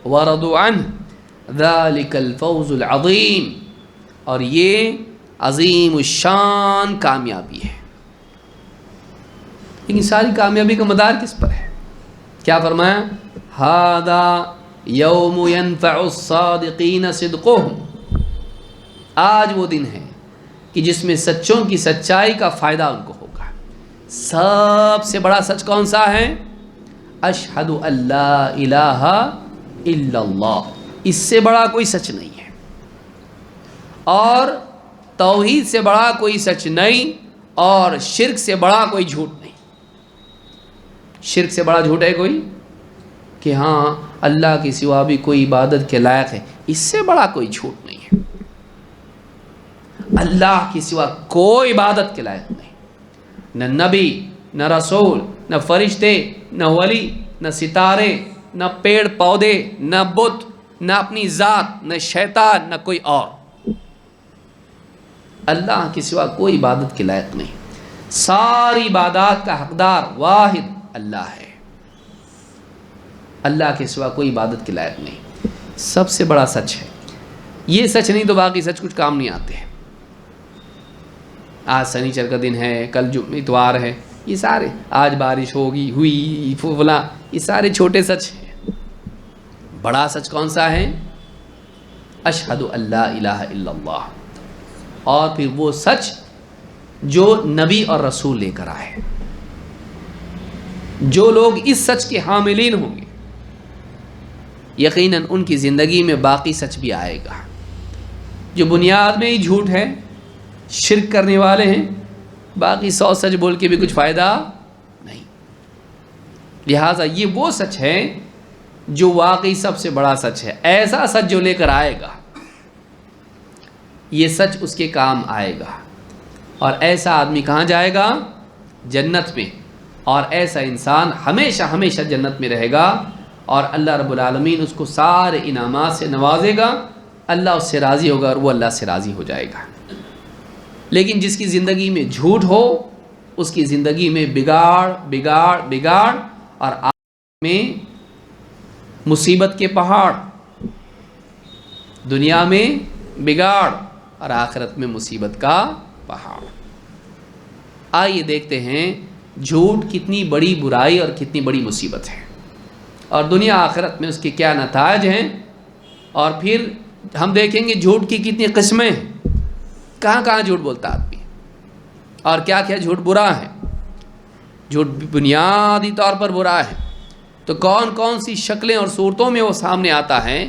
ورضوا عنہ ذلک الفوز العظیم، اور یہ عظیم الشان کامیابی ہے۔ لیکن ساری کامیابی کا مدار کس پر ہے؟ کیا فرمایا؟ ھذا یوم ینفع الصادقین صدقہم، آج وہ دن ہے کہ جس میں سچوں کی سچائی کا فائدہ ان کو ہوگا۔ سب سے بڑا سچ کون سا ہے؟ اشہد ان لا الہ الا اللہ، اس سے بڑا کوئی سچ نہیں ہے، اور توحید سے بڑا کوئی سچ نہیں، اور شرک سے بڑا کوئی جھوٹ نہیں۔ شرک سے بڑا جھوٹ ہے کوئی کہ ہاں اللہ کے سوا بھی کوئی عبادت کے لائق ہے، اس سے بڑا کوئی جھوٹ نہیں ہے۔ اللہ کے سوا کوئی عبادت کے لائق نہیں، نہ نبی، نہ رسول، نہ فرشتے، نہ ولی، نہ ستارے، نہ پیڑ پودے، نہ بت، نہ اپنی ذات، نہ شیطان، نہ کوئی اور۔ اللہ کے سوا کوئی عبادت کے لائق نہیں، ساری عبادات کا حقدار واحد اللہ ہے، اللہ کے سوا کوئی عبادت کے لائق نہیں۔ سب سے بڑا سچ ہے یہ، سچ نہیں تو باقی سچ کچھ کام نہیں آتے ہیں۔ آج سنیچر کا دن ہے، کل اتوار ہے، یہ سارے، آج بارش ہوگی، ہوئی، فلاں، یہ سارے چھوٹے سچ ہیں۔ بڑا سچ کون سا ہے؟ اشہد ان لا الہ الا اللہ، اور پھر وہ سچ جو نبی اور رسول لے کر آئے۔ جو لوگ اس سچ کے حاملین ہوں گے یقیناً ان کی زندگی میں باقی سچ بھی آئے گا۔ جو بنیاد میں ہی جھوٹ ہے، شرک کرنے والے ہیں، باقی 100 سچ بول کے بھی کچھ فائدہ نہیں۔ لہٰذا یہ وہ سچ ہے جو واقعی سب سے بڑا سچ ہے۔ ایسا سچ جو لے کر آئے گا یہ سچ اس کے کام آئے گا، اور ایسا آدمی کہاں جائے گا؟ جنت میں، اور ایسا انسان ہمیشہ ہمیشہ جنت میں رہے گا، اور اللہ رب العالمین اس کو سارے انعامات سے نوازے گا، اللہ اس سے راضی ہوگا اور وہ اللہ سے راضی ہو جائے گا۔ لیکن جس کی زندگی میں جھوٹ ہو اس کی زندگی میں بگاڑ بگاڑ بگاڑ، اور آخرت میں مصیبت کے پہاڑ، دنیا میں بگاڑ اور آخرت میں مصیبت کا پہاڑ۔ آئیے دیکھتے ہیں جھوٹ کتنی بڑی برائی اور کتنی بڑی مصیبت ہے، اور دنیا آخرت میں اس کے کیا نتائج ہیں، اور پھر ہم دیکھیں گے جھوٹ کی کتنی قسمیں ہیں، کہاں کہاں جھوٹ بولتا آدمی، اور کیا کیا جھوٹ برا ہے۔ جھوٹ بنیادی طور پر برا ہے تو کون کون سی شکلیں اور صورتوں میں وہ سامنے آتا ہے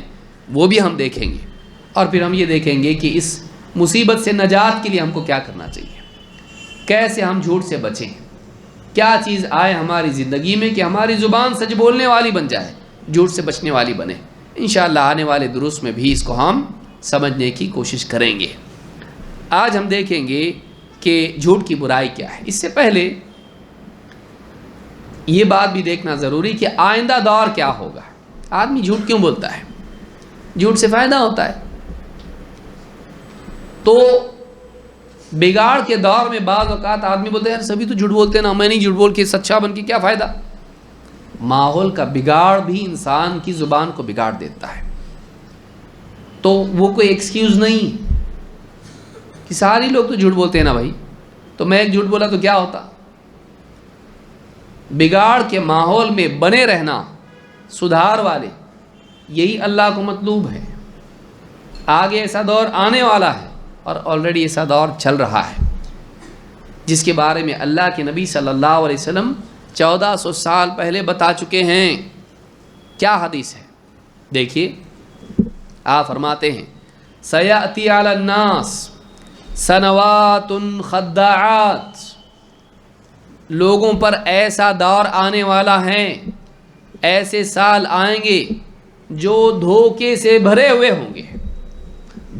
وہ بھی ہم دیکھیں گے، اور پھر ہم یہ دیکھیں گے کہ اس مصیبت سے نجات کے لیے ہم کو کیا کرنا چاہیے، کیسے ہم جھوٹ سے بچیں، کیا چیز آئے ہماری زندگی میں کہ ہماری زبان سچ بولنے والی بن جائے، جھوٹ سے بچنے والی بنے۔ انشاءاللہ آنے والے دروس میں بھی اس کو ہم سمجھنے کی کوشش کریں گے۔ آج ہم دیکھیں گے کہ جھوٹ کی برائی کیا ہے۔ اس سے پہلے یہ بات بھی دیکھنا ضروری کہ آئندہ دور کیا ہوگا۔ آدمی جھوٹ کیوں بولتا ہے؟ جھوٹ سے فائدہ ہوتا ہے۔ تو بگاڑ کے دور میں بعض اوقات آدمی بولتے ہیں یار سبھی تو جھوٹ بولتے ہیں نا، میں نہیں جھوٹ بول کے سچا بن کے کیا فائدہ۔ ماحول کا بگاڑ بھی انسان کی زبان کو بگاڑ دیتا ہے، تو وہ کوئی ایکسکیوز نہیں کہ سارے لوگ تو جھوٹ بولتے ہیں نا بھائی، تو میں ایک جھوٹ بولا تو کیا ہوتا۔ بگاڑ کے ماحول میں بنے رہنا، سدھار والے، یہی اللہ کو مطلوب ہے۔ آگے ایسا دور آنے والا ہے اور آلریڈی ایسا دور چل رہا ہے جس کے بارے میں اللہ کے نبی صلی اللہ علیہ وسلم 1400 سال پہلے بتا چکے ہیں۔ کیا حدیث ہے دیکھیے، آپ فرماتے ہیں سیأتی علی الناس سنوات خداعات، لوگوں پر ایسا دور آنے والا ہے، ایسے سال آئیں گے جو دھوکے سے بھرے ہوئے ہوں گے،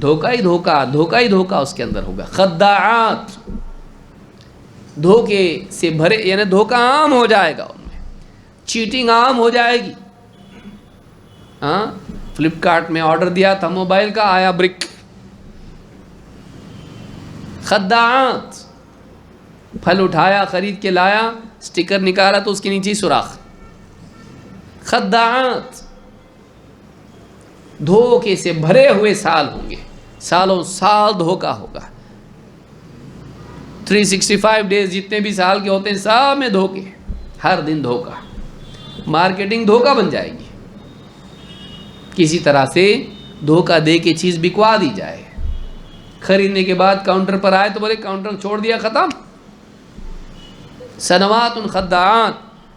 دھوکہ ہی دھوکہ، دھوکہ ہی دھوکہ اس کے اندر ہوگا۔ خداعات، دھوکے سے بھرے، یعنی دھوکہ عام ہو جائے گا ان میں، چیٹنگ عام ہو جائے گی۔ ہاں، فلپکارٹ میں آرڈر دیا تھا موبائل کا، آیا برک، خداعات، پھل اٹھایا خرید کے لایا، سٹیکر نکالا تو اس کے نیچے ہی سوراخ. خداعات، دھوکے سے بھرے ہوئے سال ہوں گے، سالوں سال دھوکا ہوگا. 365 ڈیز جتنے بھی سال کے ہوتے ہیں سب میں دھوکے، ہر دن دھوکا. مارکیٹنگ دھوکا بن جائے گی، کسی طرح سے دھوکا دے کے چیز بکوا دی جائے، خریدنے کے بعد کاؤنٹر پر آئے تو بولے کاؤنٹر چھوڑ دیا ختم. سنوات خداعات،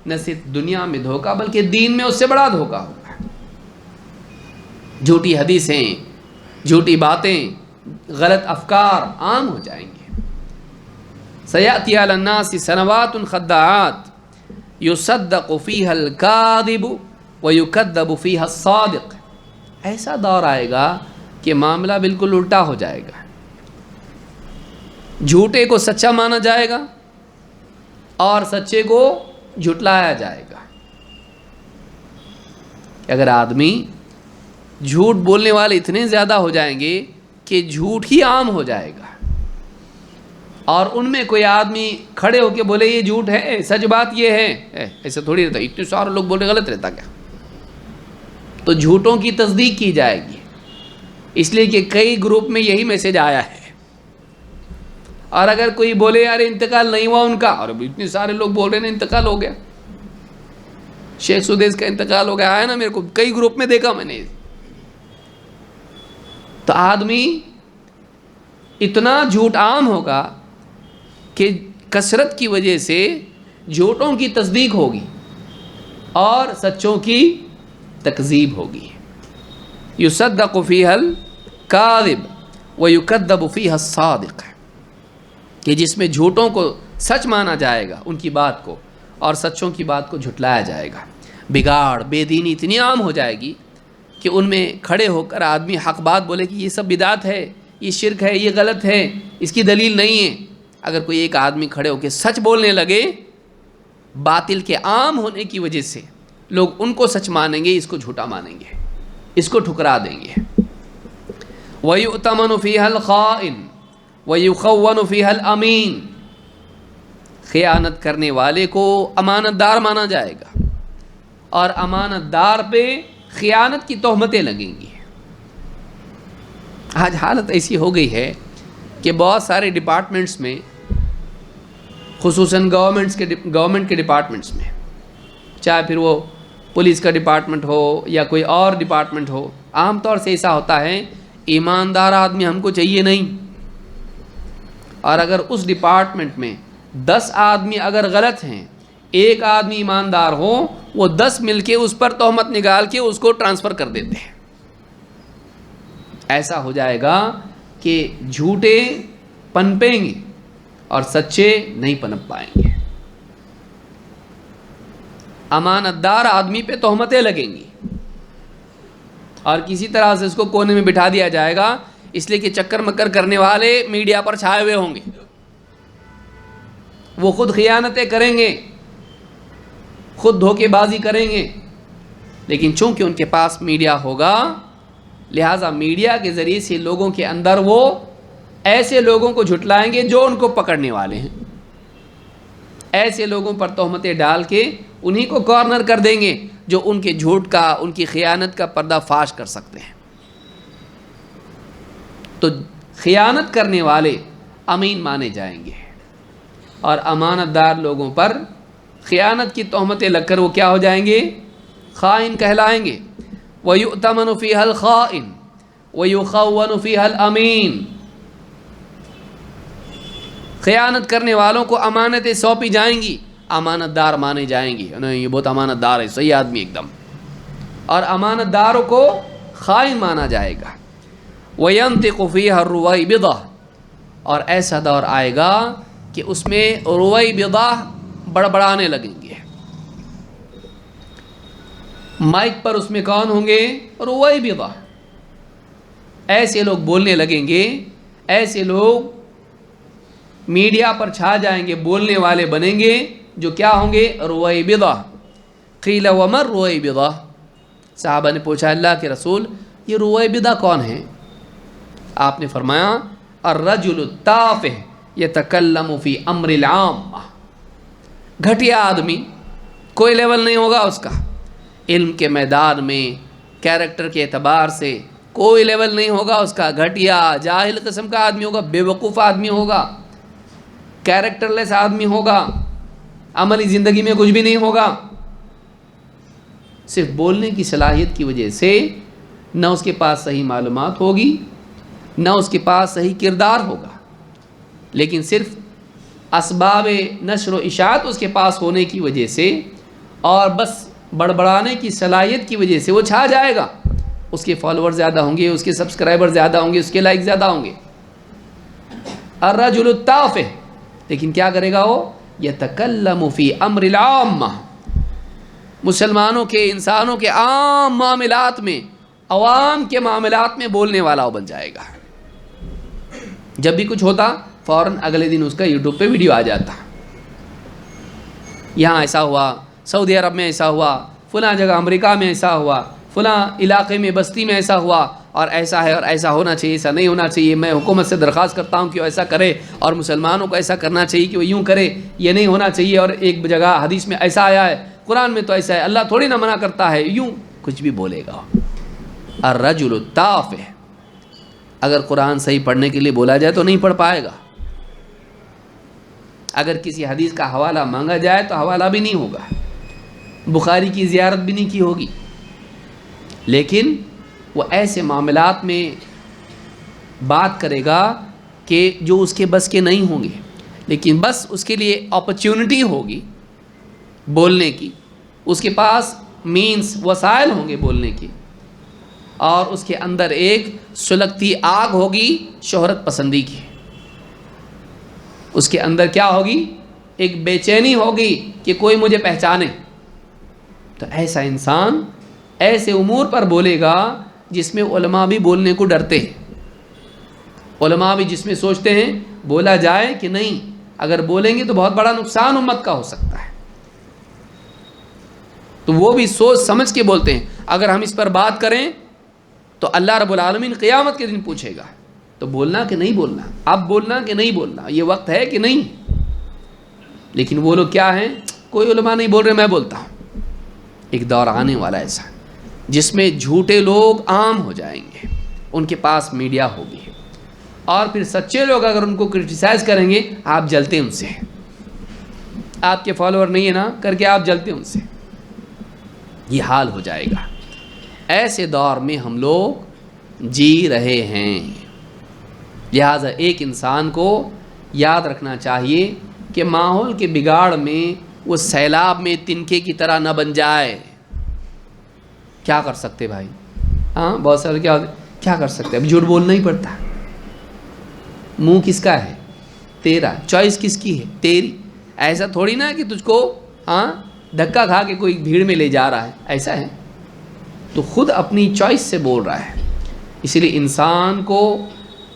نہ صرف دنیا میں دھوکا بلکہ دین میں اس سے بڑا دھوکا ہوگا. جھوٹی حدیثیں، جھوٹی باتیں، غلط افکار عام ہو جائیں گے. سیأتی علی الناس سنوات خداعات یصدق فیہا الکاذب ویکذب فیہا الصادق. ایسا دور آئے گا کہ معاملہ بالکل الٹا ہو جائے گا، جھوٹے کو سچا مانا جائے گا اور سچے کو جھٹلایا جائے گا. اگر آدمی جھوٹ بولنے والے اتنے زیادہ ہو جائیں گے کہ جھوٹ ہی عام ہو جائے گا، اور ان میں کوئی آدمی کھڑے ہو کے بولے یہ جھوٹ ہے، سچ بات یہ ہے، ایسا تھوڑی رہتا. اتنے سارے لوگ بولے غلط رہتا کیا؟ تو جھوٹوں کی تصدیق کی جائے گی، اس لیے کہ کئی گروپ میں یہی میسج آیا ہے. اور اگر کوئی بولے یار انتقال نہیں ہوا ان کا، اور اتنے سارے لوگ بول رہے ہیں انتقال ہو گیا، شیخ سدیس کا انتقال ہو گیا، آیا نا میرے کو کئی گروپ میں دیکھا میں نے. تو آدمی اتنا جھوٹ عام ہوگا کہ کثرت کی وجہ سے جھوٹوں کی تصدیق ہوگی اور سچوں کی تکذیب ہوگی. یصدق فیہا الکاذب ویکذب فیہا الصادق، کہ جس میں جھوٹوں کو سچ مانا جائے گا ان کی بات کو، اور سچوں کی بات کو جھٹلایا جائے گا. بگاڑ، بے دینی اتنی عام ہو جائے گی کہ ان میں کھڑے ہو کر آدمی حق بات بولے کہ یہ سب بدعت ہے، یہ شرک ہے، یہ غلط ہے، اس کی دلیل نہیں ہے. اگر کوئی ایک آدمی کھڑے ہو کے سچ بولنے لگے، باطل کے عام ہونے کی وجہ سے لوگ ان کو سچ مانیں گے، اس کو جھوٹا مانیں گے، اس کو ٹھکرا دیں گے. وَيُؤْتَمَنُ فِيهَا الْخَائِنُ وَيُخَوَّنُ فِيهَا الْأَمِينُ. خیانت کرنے والے کو امانت دار مانا جائے گا، اور امانت دار پہ خیانت کی تہمتیں لگیں گی. آج حالت ایسی ہو گئی ہے کہ بہت سارے ڈپارٹمنٹس میں، خصوصاً گورنمنٹ کے ڈپارٹمنٹس میں، چاہے پھر وہ پولیس کا ڈپارٹمنٹ ہو یا کوئی اور ڈپارٹمنٹ ہو، عام طور سے ایسا ہوتا ہے ایماندار آدمی ہم کو چاہیے نہیں. اور اگر اس ڈپارٹمنٹ میں 10 آدمی اگر غلط ہیں، ایک آدمی ایماندار ہو، وہ 10 مل کے اس پر تہمت نکال کے اس کو ٹرانسفر کر دیتے ہیں. ایسا ہو جائے گا کہ جھوٹے پنپیں گے اور سچے نہیں پنپ پائیں گے. امانت دار آدمی پہ تہمتیں لگیں گی اور کسی طرح سے اس کو کونے میں بٹھا دیا جائے گا، اس لیے کہ چکر مکر کرنے والے میڈیا پر چھائے ہوئے ہوں گے، وہ خود خیانتیں کریں گے، خود دھوکے بازی کریں گے. لیکن چونکہ ان کے پاس میڈیا ہوگا، لہٰذا میڈیا کے ذریعے سے لوگوں کے اندر وہ ایسے لوگوں کو جھٹلائیں گے جو ان کو پکڑنے والے ہیں، ایسے لوگوں پر تہمتیں ڈال کے انہی کو کارنر کر دیں گے جو ان کے جھوٹ کا، ان کی خیانت کا پردہ فاش کر سکتے ہیں. تو خیانت کرنے والے امین مانے جائیں گے، اور امانت دار لوگوں پر خیانت کی تہمتیں لگ کر وہ کیا ہو جائیں گے؟ خائن کہلائیں گے. وَيُؤْتَمَنُ فِيهَا الْخَائِنُ وَيُخَوَّنُ فِيهَا الْأَمِينُ. خیانت کرنے والوں کو امانتیں سونپی جائیں گی، امانت دار مانے جائیں گی، نہیں یہ بہت امانت دار ہے، صحیح آدمی ایک دم، اور امانت داروں کو خائن مانا جائے گا. وَيَنْتِقُ فِيهَا الرُّوَيْبِضَةُ. اور ایسا دور آئے گا کہ اس میں رویبضہ بڑبڑانے لگیں گے. مائک پر اس میں کون ہوں گے؟ رویبضہ. ایسے لوگ بولنے لگیں گے، ایسے لوگ میڈیا پر چھا جائیں گے، بولنے والے بنیں گے جو کیا ہوں گے؟ رویبضہ. قیل وما الرویبضہ. صحابہ نے پوچھا اللہ کے رسول یہ رویبضہ کون ہیں؟ آپ نے فرمایا الرجل التافہ یتکلم فی امر العامہ، گھٹیا آدمی، کوئی لیول نہیں ہوگا اس کا، علم کے میدان میں کیریکٹر کے اعتبار سے کوئی لیول نہیں ہوگا اس کا، گھٹیا جاہل قسم کا آدمی ہوگا، بے وقوف آدمی ہوگا، کیریکٹر لیس آدمی ہوگا، عملی زندگی میں کچھ بھی نہیں ہوگا، صرف بولنے کی صلاحیت کی وجہ سے نہ اس کے پاس صحیح معلومات ہوگی، نہ اس کے پاس صحیح کردار ہوگا، لیکن صرف اسباب نشر و اشاعت اس کے پاس ہونے کی وجہ سے اور بس بڑبڑانے کی صلاحیت کی وجہ سے وہ چھا جائے گا، اس کے فالوور زیادہ ہوں گے، اس کے سبسکرائبر زیادہ ہوں گے، اس کے لائک زیادہ ہوں گے۔ الرجل التافہ، لیکن کیا کرے گا وہ؟ یتکلم فی امر العامہ، مسلمانوں کے، انسانوں کے عام معاملات میں، عوام کے معاملات میں بولنے والا وہ بن جائے گا۔ جب بھی کچھ ہوتا فوراً اگلے دن اس کا یوٹیوب پہ ویڈیو آ جاتا، یہاں ایسا ہوا، سعودی عرب میں ایسا ہوا، فلاں جگہ امریکہ میں ایسا ہوا، فلاں علاقے میں بستی میں ایسا ہوا، اور ایسا ہے اور ایسا ہونا چاہیے، ایسا نہیں ہونا چاہیے، میں حکومت سے درخواست کرتا ہوں کہ وہ ایسا کرے، اور مسلمانوں کو ایسا کرنا چاہیے کہ وہ یوں کرے، یہ نہیں ہونا چاہیے، اور ایک جگہ حدیث میں ایسا آیا ہے، قرآن میں تو ایسا ہے، اللہ تھوڑی نہ منع کرتا ہے، یوں کچھ بھی بولے گا۔ الرجل التافہ، اگر قرآن صحیح پڑھنے کے لیے بولا جائے تو نہیں پڑھ پائے گا، اگر کسی حدیث کا حوالہ مانگا جائے تو حوالہ بھی نہیں ہوگا، بخاری کی زیارت بھی نہیں کی ہوگی، لیکن وہ ایسے معاملات میں بات کرے گا کہ جو اس کے بس کے نہیں ہوں گے، لیکن بس اس کے لیے اپرچونٹی ہوگی بولنے کی، اس کے پاس مینز وسائل ہوں گے بولنے کی، اور اس کے اندر ایک سلگتی آگ ہوگی شہرت پسندی کی، اس کے اندر کیا ہوگی؟ ایک بے چینی ہوگی کہ کوئی مجھے پہچانے۔ تو ایسا انسان ایسے امور پر بولے گا جس میں علماء بھی بولنے کو ڈرتے ہیں، علماء بھی جس میں سوچتے ہیں بولا جائے کہ نہیں، اگر بولیں گے تو بہت بڑا نقصان امت کا ہو سکتا ہے، تو وہ بھی سوچ سمجھ کے بولتے ہیں۔ اگر ہم اس پر بات کریں تو اللہ رب العالمین قیامت کے دن پوچھے گا، تو بولنا کہ نہیں بولنا، اب بولنا کہ نہیں بولنا، یہ وقت ہے کہ نہیں۔ لیکن وہ لوگ کیا ہیں؟ کوئی علماء نہیں بول رہے، میں بولتا ہوں۔ ایک دور آنے والا ایسا جس میں جھوٹے لوگ عام ہو جائیں گے، ان کے پاس میڈیا ہوگی، اور پھر سچے لوگ اگر ان کو کرٹیسائز کریں گے، آپ جلتے ہیں ان سے، آپ کے فالوور نہیں ہے نا کر کے آپ جلتے ہیں ان سے، یہ حال ہو جائے گا۔ ایسے دور میں ہم لوگ جی رہے ہیں، لہٰذا ایک انسان کو یاد رکھنا چاہیے کہ ماحول کے بگاڑ میں وہ سیلاب میں تنکے کی طرح نہ بن جائے۔ کیا کر سکتے بھائی؟ ہاں بہت سارے کیا کر سکتے؟ اب جھوٹ بولنا ہی پڑتا ہے۔ منہ کس کا ہے؟ تیرا۔ چوائس کس کی ہے؟ تیری۔ ایسا تھوڑی نا کہ تجھ کو دھکا کھا کے کوئی بھیڑ میں لے جا رہا ہے، ایسا ہے؟ تو خود اپنی چوائس سے بول رہا ہے، اس لیے انسان کو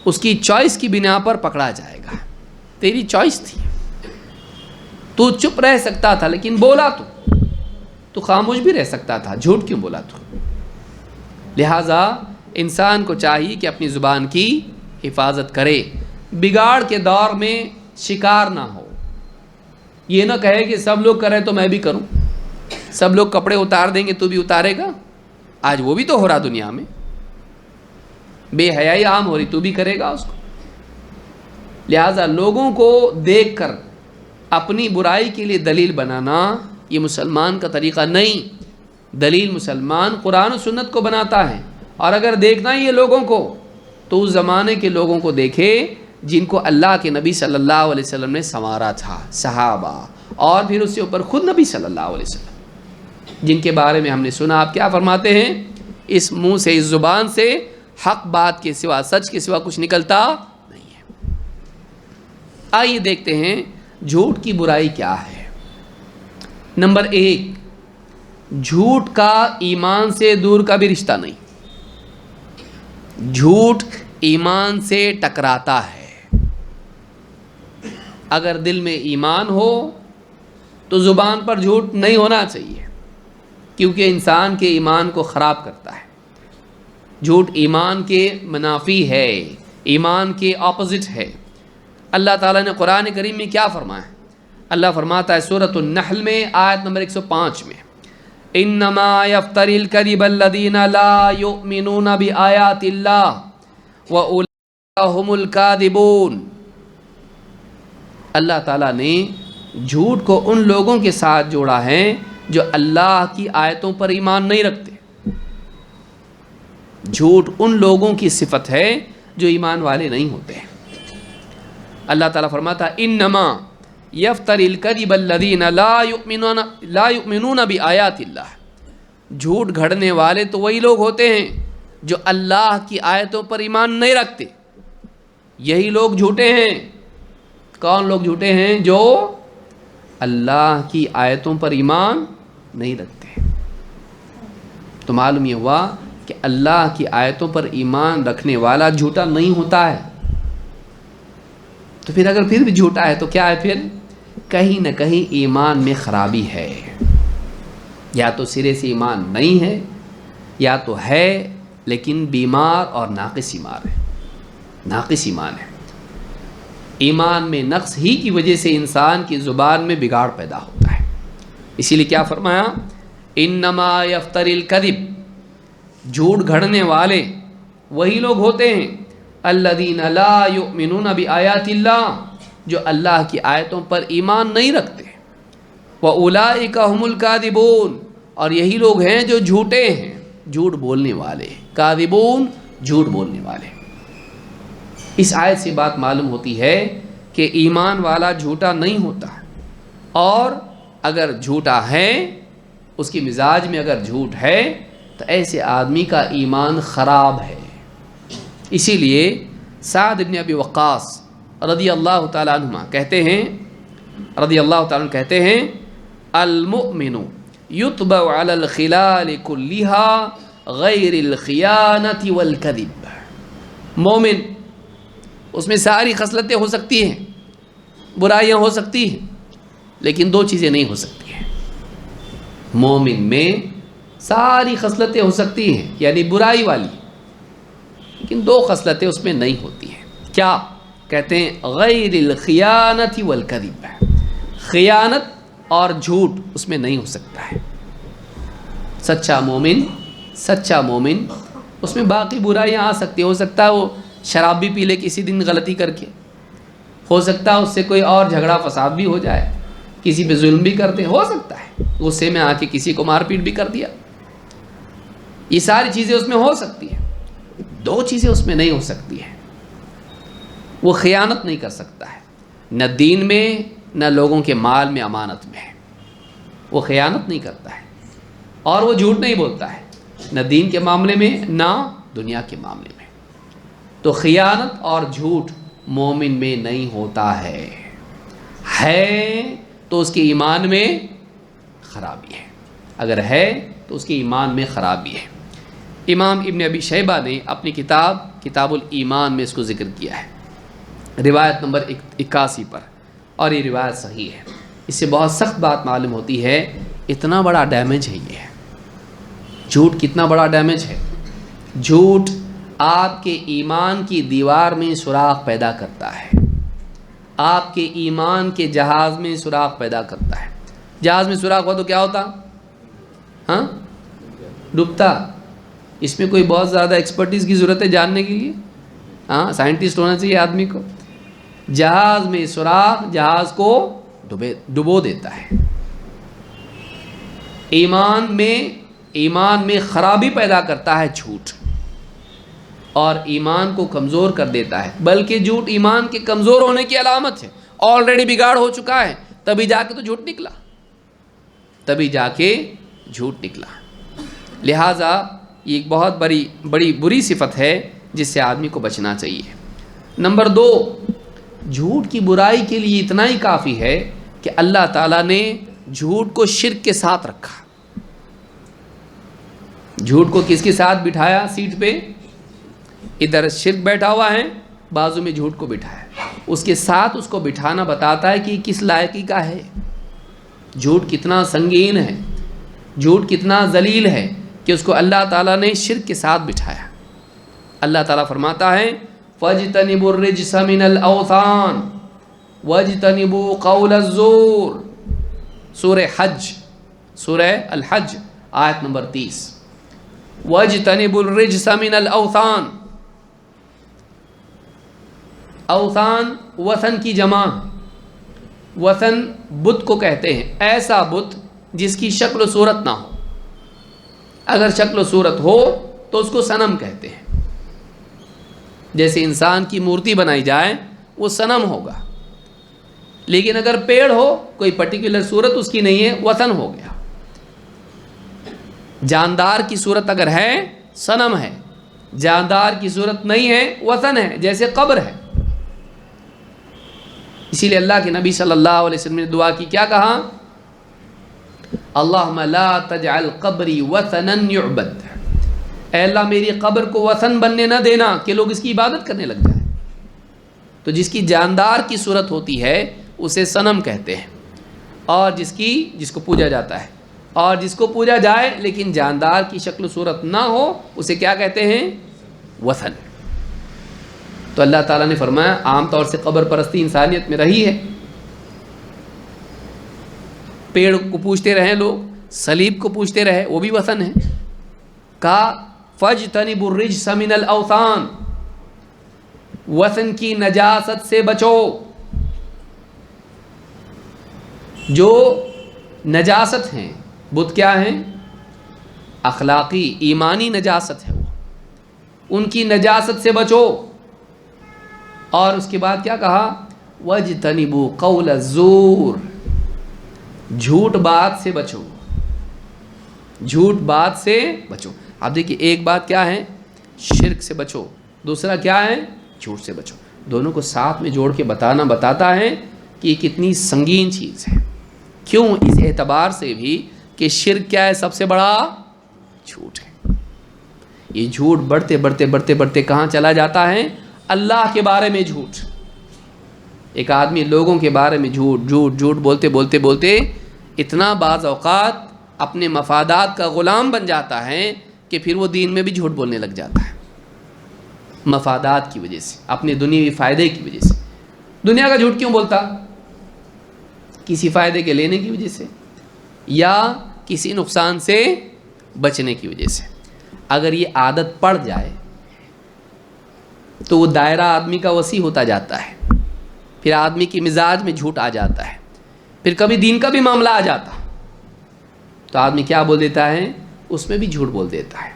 اس کی چوائس کی بنا پر پکڑا جائے گا۔ تیری چوائس تھی، تو چپ رہ سکتا تھا لیکن بولا تو خاموش بھی رہ سکتا تھا، جھوٹ کیوں بولا تو؟ لہٰذا انسان کو چاہیے کہ اپنی زبان کی حفاظت کرے، بگاڑ کے دور میں شکار نہ ہو، یہ نہ کہے کہ سب لوگ کریں تو میں بھی کروں، سب لوگ کپڑے اتار دیں گے تو بھی اتارے گا، آج وہ بھی تو ہو رہا دنیا میں، بے حیائی عام ہو رہی، تو بھی کرے گا اس کو۔ لہٰذا لوگوں کو دیکھ کر اپنی برائی کے لیے دلیل بنانا یہ مسلمان کا طریقہ نہیں۔ دلیل مسلمان قرآن و سنت کو بناتا ہے، اور اگر دیکھنا ہی ہے لوگوں کو تو اس زمانے کے لوگوں کو دیکھے جن کو اللہ کے نبی صلی اللہ علیہ وسلم نے سنوارا تھا، صحابہ، اور پھر اس سے اوپر خود نبی صلی اللہ علیہ وسلم، جن کے بارے میں ہم نے سنا۔ آپ کیا فرماتے ہیں؟ اس منہ سے، اس زبان سے حق بات کے سوا، سچ کے سوا کچھ نکلتا نہیں ہے۔ آئیے دیکھتے ہیں جھوٹ کی برائی کیا ہے۔ نمبر 1، جھوٹ کا ایمان سے دور کا بھی رشتہ نہیں، جھوٹ ایمان سے ٹکراتا ہے۔ اگر دل میں ایمان ہو تو زبان پر جھوٹ نہیں ہونا چاہیے، کیونکہ انسان کے ایمان کو خراب کرتا ہے۔ جھوٹ ایمان کے منافی ہے، ایمان کے اپوزٹ ہے۔ اللہ تعالیٰ نے قرآن کریم میں کیا فرمایا؟ اللہ فرماتا ہے سورۃ النحل میں آیت نمبر 105 میں، انما یفتری الکذب الذین لا یؤمنون بآیات اللہ واولئک هم الکاذبون۔ اللہ تعالیٰ نے جھوٹ کو ان لوگوں کے ساتھ جوڑا ہے جو اللہ کی آیتوں پر ایمان نہیں رکھتے۔ جھوٹ ان لوگوں کی صفت ہے جو ایمان والے نہیں ہوتے۔ اللہ تعالیٰ فرماتا ہے انما یفتری الکذب الذین لا یؤمنون بآیات اللہ۔ جھوٹ گھڑنے والے تو وہی لوگ ہوتے ہیں جو اللہ کی آیتوں پر ایمان نہیں رکھتے، یہی لوگ جھوٹے ہیں۔ کون لوگ جھوٹے ہیں؟ جو اللہ کی آیتوں پر ایمان نہیں رکھتے۔ تو معلوم یہ ہوا کہ اللہ کی آیتوں پر ایمان رکھنے والا جھوٹا نہیں ہوتا ہے۔ تو پھر اگر پھر بھی جھوٹا ہے تو کیا ہے؟ پھر کہیں نہ کہیں ایمان میں خرابی ہے، یا تو سرے سے ایمان نہیں ہے، یا تو ہے لیکن بیمار اور ناقص ایمان ہے، ناقص ایمان ہے۔ ایمان میں نقص ہی کی وجہ سے انسان کی زبان میں بگاڑ پیدا ہوتا ہے۔ اسی لیے کیا فرمایا؟ انما یفتری الکذب، جھوٹ گھڑنے والے وہی لوگ ہوتے ہیں الذین لا یؤمنون بآیات اللہ، جو اللہ کی آیتوں پر ایمان نہیں رکھتے، واولئک هم الکاذبون، اور یہی لوگ ہیں جو جھوٹے ہیں، جھوٹ بولنے والے، کاذبون جھوٹ بولنے والے۔ اس آیت سے بات معلوم ہوتی ہے کہ ایمان والا جھوٹا نہیں ہوتا، اور اگر جھوٹا ہے، اس کی مزاج میں اگر جھوٹ ہے تو ایسے آدمی کا ایمان خراب ہے۔ اسی لیے سعد بن ابی وقاص رضی اللہ تعالیٰ عنہ کہتے ہیں، کہتے ہیں المؤمن یطبع علی الخلال کلها غیر الخیانۃ والکذب۔ مومن، اس میں ساری خصلتیں ہو سکتی ہیں، برائیاں ہو سکتی ہیں، لیکن دو چیزیں نہیں ہو سکتی ہیں۔ مومن میں ساری خصلتیں ہو سکتی ہیں، یعنی برائی والی، لیکن دو خصلتیں اس میں نہیں ہوتی ہیں۔ کیا؟ کہتے ہیں غیر الخیانۃ والکذب، خیانت اور جھوٹ اس میں نہیں ہو سکتا ہے۔ سچا مومن اس میں باقی برائیاں آ سکتی ہیں، ہو سکتا ہے وہ شراب بھی پی لے کسی دن غلطی کر کے، ہو سکتا ہے اس سے کوئی اور جھگڑا فساد بھی ہو جائے، کسی پہ ظلم بھی کرتے، ہو سکتا ہے غصے میں آ کے کسی کو مار پیٹ بھی کر دیا، یہ ساری چیزیں اس میں ہو سکتی ہیں۔ دو چیزیں اس میں نہیں ہو سکتی ہیں، وہ خیانت نہیں کر سکتا ہے، نہ دین میں نہ لوگوں کے مال میں امانت میں، وہ خیانت نہیں کرتا ہے، اور وہ جھوٹ نہیں بولتا ہے، نہ دین کے معاملے میں نہ دنیا کے معاملے میں۔ تو خیانت اور جھوٹ مومن میں نہیں ہوتا ہے تو اس کے ایمان میں خرابی ہے، اگر ہے تو اس کے ایمان میں خرابی ہے۔ امام ابن ابی شیبہ نے اپنی کتاب الایمان میں اس کو ذکر کیا ہے، روایت نمبر 81 پر، اور یہ روایت صحیح ہے۔ اس سے بہت سخت بات معلوم ہوتی ہے، اتنا بڑا ڈیمیج ہے یہ جھوٹ، کتنا بڑا ڈیمیج ہے۔ جھوٹ آپ کے ایمان کی دیوار میں سوراخ پیدا کرتا ہے، آپ کے ایمان کے جہاز میں سوراخ پیدا کرتا ہے۔ جہاز میں سوراخ ہوا تو کیا ہوتا؟ ڈوبتا۔ اس میں کوئی بہت زیادہ ایکسپرٹیز کی ضرورت ہے جاننے کے لیے، سائنٹسٹ ہونا چاہیے آدمی کو۔ جہاز میں سوراخ جہاز کو ڈبو دیتا ہے۔ ایمان میں خرابی پیدا کرتا ہے جھوٹ، اور ایمان کو کمزور کر دیتا ہے، بلکہ جھوٹ ایمان کے کمزور ہونے کی علامت ہے۔ آلریڈی بگاڑ ہو چکا ہے، تبھی جا کے تو جھوٹ نکلا، لہٰذا یہ ایک بہت بڑی بری صفت ہے جس سے آدمی کو بچنا چاہیے۔ نمبر 2، جھوٹ کی برائی کے لیے اتنا ہی کافی ہے کہ اللہ تعالیٰ نے جھوٹ کو شرک کے ساتھ رکھا۔ جھوٹ کو کس کے ساتھ بٹھایا؟ سیٹ پہ ادھر شرک بیٹھا ہوا ہے، بازو میں جھوٹ کو بٹھایا، اس کے ساتھ اس کو بٹھانا بتاتا ہے کہ کس لائقی کا ہے، جھوٹ کتنا سنگین ہے، جھوٹ کتنا ذلیل ہے کہ اس کو اللہ تعالیٰ نے شرک کے ساتھ بٹھایا۔ اللہ تعالیٰ فرماتا ہے فَاجْتَنِبُوا الرِّجْسَ مِنَ الْأَوْثَانِ وَاجْتَنِبُوا قَوْلَ الزُّورِ. سورہ حج، سورہ الحج آیت نمبر 30. وَاجْتَنِبُوا الرِّجْسَ مِنَ الْأَوْثَانِ. اوثان وثن کی جمع. وثن بت کو کہتے ہیں، ایسا بت جس کی شکل و صورت نہ ہو. اگر شکل و صورت ہو تو اس کو صنم کہتے ہیں. جیسے انسان کی مورتی بنائی جائے وہ صنم ہوگا، لیکن اگر پیڑ ہو، کوئی پرٹیکولر صورت اس کی نہیں ہے، وثن ہو گیا. جاندار کی صورت اگر ہے صنم ہے، جاندار کی صورت نہیں ہے وثن ہے، جیسے قبر ہے. اسی لیے اللہ کے نبی صلی اللہ علیہ وسلم نے دعا کی، کیا کہا؟ اللہم لا تجعل قبری وثنا یعبد. اے اللہ میری قبر کو وثن بننے نہ دینا کہ لوگ اس کی عبادت کرنے لگ جائیں. تو جس کی جاندار کی صورت ہوتی ہے اسے صنم کہتے ہیں، اور جس کو پوجا جاتا ہے، اور جس کو پوجا جائے لیکن جاندار کی شکل و صورت نہ ہو اسے کیا کہتے ہیں؟ وثن. تو اللہ تعالیٰ نے فرمایا عام طور سے قبر پرستی انسانیت میں رہی ہے. پیڑ کو پوجتے رہے لوگ، صلیب کو پوجتے رہے، وہ بھی وثن ہے. کہا فَاجْتَنِبُوا الرِّجْسَ مِنَ الْأَوْثَانِ. وثن کی نجاست سے بچو. جو نجاست ہیں بت کیا ہیں؟ اخلاقی ایمانی نجاست ہے، وہ ان کی نجاست سے بچو. اور اس کے بعد کیا کہا؟ وَاجْتَنِبُوا قَوْلَ الزُّورِ. جھوٹ بات سے بچو، جھوٹ بات سے بچو. آپ دیکھیے ایک بات کیا ہے؟ شرک سے بچو، دوسرا کیا ہے؟ جھوٹ سے بچو. دونوں کو ساتھ میں جوڑ کے بتاتا ہے کہ یہ کتنی سنگین چیز ہے. کیوں؟ اس اعتبار سے بھی کہ شرک کیا ہے؟ سب سے بڑا جھوٹ ہے. یہ جھوٹ بڑھتے بڑھتے بڑھتے بڑھتے کہاں چلا جاتا ہے؟ اللہ کے بارے میں جھوٹ. ایک آدمی لوگوں کے بارے میں جھوٹ جھوٹ جھوٹ بولتے بولتے بولتے اتنا بعض اوقات اپنے مفادات کا غلام بن جاتا ہے کہ پھر وہ دین میں بھی جھوٹ بولنے لگ جاتا ہے. مفادات کی وجہ سے، اپنے دنیاوی فائدے کی وجہ سے. دنیا کا جھوٹ کیوں بولتا؟ کسی فائدے کے لینے کی وجہ سے یا کسی نقصان سے بچنے کی وجہ سے. اگر یہ عادت پڑ جائے تو وہ دائرہ آدمی کا وسیع ہوتا جاتا ہے. پھر آدمی کی مزاج میں جھوٹ آ جاتا ہے. پھر کبھی دین کا بھی معاملہ آ جاتا تو آدمی کیا بول دیتا ہے؟ اس میں بھی جھوٹ بول دیتا ہے.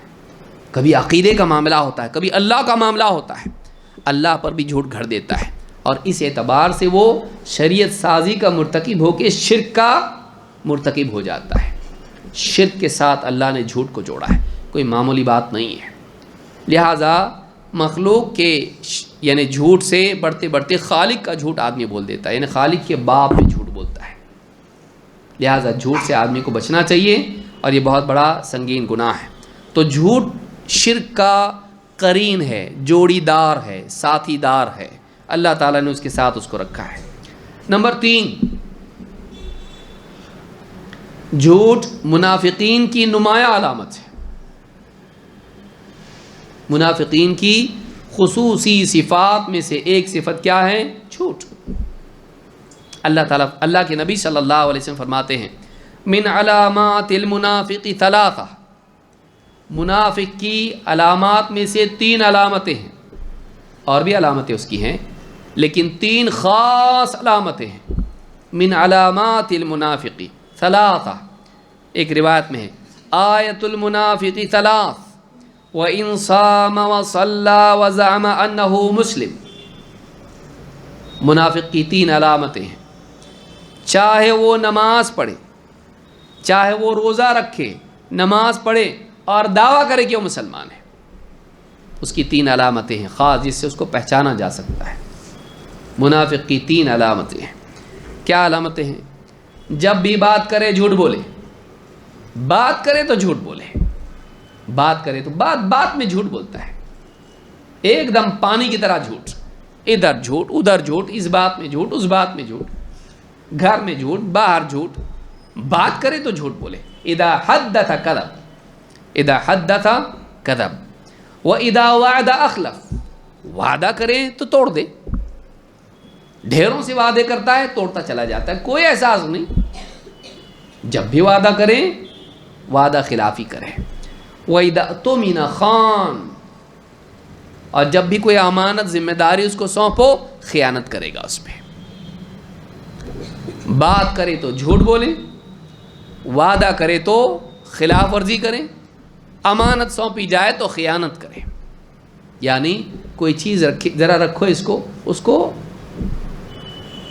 کبھی عقیدے کا معاملہ ہوتا ہے، کبھی اللہ کا معاملہ ہوتا ہے، اللہ پر بھی جھوٹ گھڑ دیتا ہے. اور اس اعتبار سے وہ شریعت سازی کا مرتکب ہو کے شرک کا مرتکب ہو جاتا ہے. شرک کے ساتھ اللہ نے جھوٹ کو جوڑا ہے، کوئی معمولی بات نہیں ہے. لہٰذا مخلوق کے یعنی جھوٹ سے بڑھتے بڑھتے خالق کا جھوٹ آدمی بول دیتا ہے، یعنی خالق کے باپ میں جھوٹ بولتا ہے. لہٰذا جھوٹ سے آدمی کو بچنا چاہیے، اور یہ بہت بڑا سنگین گناہ ہے. تو جھوٹ شرک کا قرین ہے، جوڑی دار ہے، ساتھی دار ہے. اللہ تعالیٰ نے اس کے ساتھ اس کو رکھا ہے. نمبر 3، جھوٹ منافقین کی نمایاں علامت ہے. منافقین کی خصوصی صفات میں سے ایک صفت کیا ہے؟ جھوٹ. اللہ کے نبی صلی اللہ علیہ وسلم فرماتے ہیں من علامات المنافق ثلاثہ. منافق کی علامات میں سے 3 علامتیں ہیں، اور بھی علامتیں اس کی ہیں لیکن 3 خاص علامتیں ہیں. من علامات المنافق ثلاثہ. ایک روایت میں ہے آیت المنافق ثلاث وَإِن صَامَ وَصَلَّى وَزَعَمَ أَنَّهُ مسلم. منافق کی 3 علامتیں ہیں. چاہے وہ نماز پڑھے، چاہے وہ روزہ رکھے، نماز پڑھے اور دعویٰ کرے کہ وہ مسلمان ہے، اس کی 3 علامتیں ہیں خاص جس سے اس کو پہچانا جا سکتا ہے. منافق کی 3 علامتیں ہیں. کیا علامتیں ہیں؟ جب بھی بات کرے جھوٹ بولے. بات کرے تو جھوٹ بولے، بات کرے تو بات میں جھوٹ بولتا ہے، ایک دم پانی کی طرح جھوٹ. ادھر جھوٹ ادھر جھوٹ، اس بات میں جھوٹ اس بات میں جھوٹ، گھر میں جھوٹ باہر جھوٹ. بات کرے تو جھوٹ بولے. اذا حدث کذب، اذا حدث کذب، واذا وعد اخلف، وعدہ کرے تو توڑ دے، ڈھیروں سے وعدے کرتا ہے توڑتا چلا جاتا ہے، کوئی احساس نہیں. جب بھی وعدہ کرے وعدہ خلافی کرے. وَإِذَا اؤْتُمِنَ خَانَ، اور جب بھی کوئی امانت ذمہ داری اس کو سونپو خیانت کرے گا اس پہ. بات کرے تو جھوٹ بولے، وعدہ کرے تو خلاف ورزی کرے، امانت سونپی جائے تو خیانت کرے. یعنی کوئی چیز رکھے، ذرا رکھو اس کو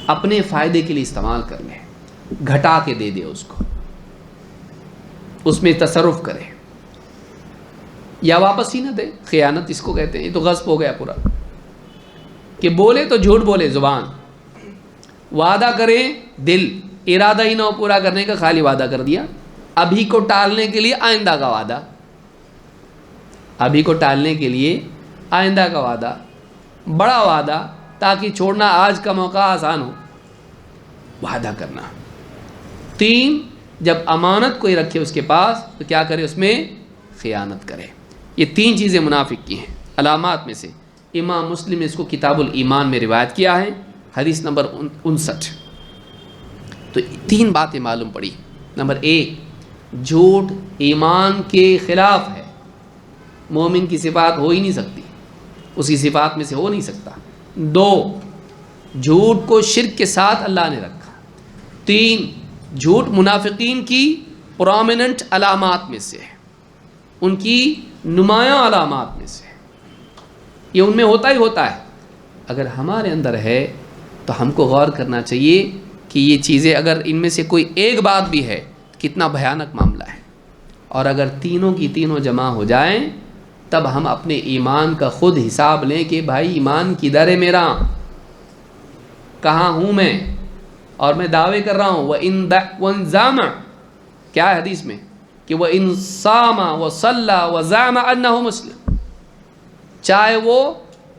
اپنے فائدے کے لیے استعمال کر لے، گھٹا کے دے دے اس کو، اس میں تصرف کرے یا واپس ہی نہ دے. خیانت اس کو کہتے ہیں. یہ تو غصب ہو گیا پورا، کہ بولے تو جھوٹ بولے زبان، وعدہ کرے دل، ارادہ ہی نہ ہو پورا کرنے کا، خالی وعدہ کر دیا. ابھی کو ٹالنے کے لیے آئندہ کا وعدہ، ابھی کو ٹالنے کے لیے آئندہ کا وعدہ، بڑا وعدہ تاکہ چھوڑنا آج کا موقع آسان ہو. وعدہ کرنا. 3، جب امانت کوئی رکھے اس کے پاس تو کیا کرے؟ اس میں خیانت کرے. یہ 3 چیزیں منافق کی ہیں علامات میں سے. امام مسلم نے اس کو کتاب الایمان میں روایت کیا ہے، حدیث نمبر 59. تو 3 باتیں معلوم پڑی. نمبر 1، جھوٹ ایمان کے خلاف ہے، مومن کی صفات ہو ہی نہیں سکتی، اس کی صفات میں سے ہو نہیں سکتا. 2، جھوٹ کو شرک کے ساتھ اللہ نے رکھا. 3، جھوٹ منافقین کی پرومیننٹ علامات میں سے ہے، ان کی نمایاں علامات میں سے. یہ ان میں ہوتا ہی ہوتا ہے. اگر ہمارے اندر ہے تو ہم کو غور کرنا چاہیے کہ یہ چیزیں اگر ان میں سے کوئی ایک بات بھی ہے کتنا بھیانک معاملہ ہے. اور اگر تینوں کی تینوں جمع ہو جائیں تب ہم اپنے ایمان کا خود حساب لیں کہ بھائی ایمان کدھر ہے میرا، کہاں ہوں میں. اور میں دعوے کر رہا ہوں وَإِن زَعَمَ، کیا ہے حدیث میں کہ وَإِن صَامَ وَصَلَّى وَزَعَمَ أَنَّهُ مسلم، چاہے وہ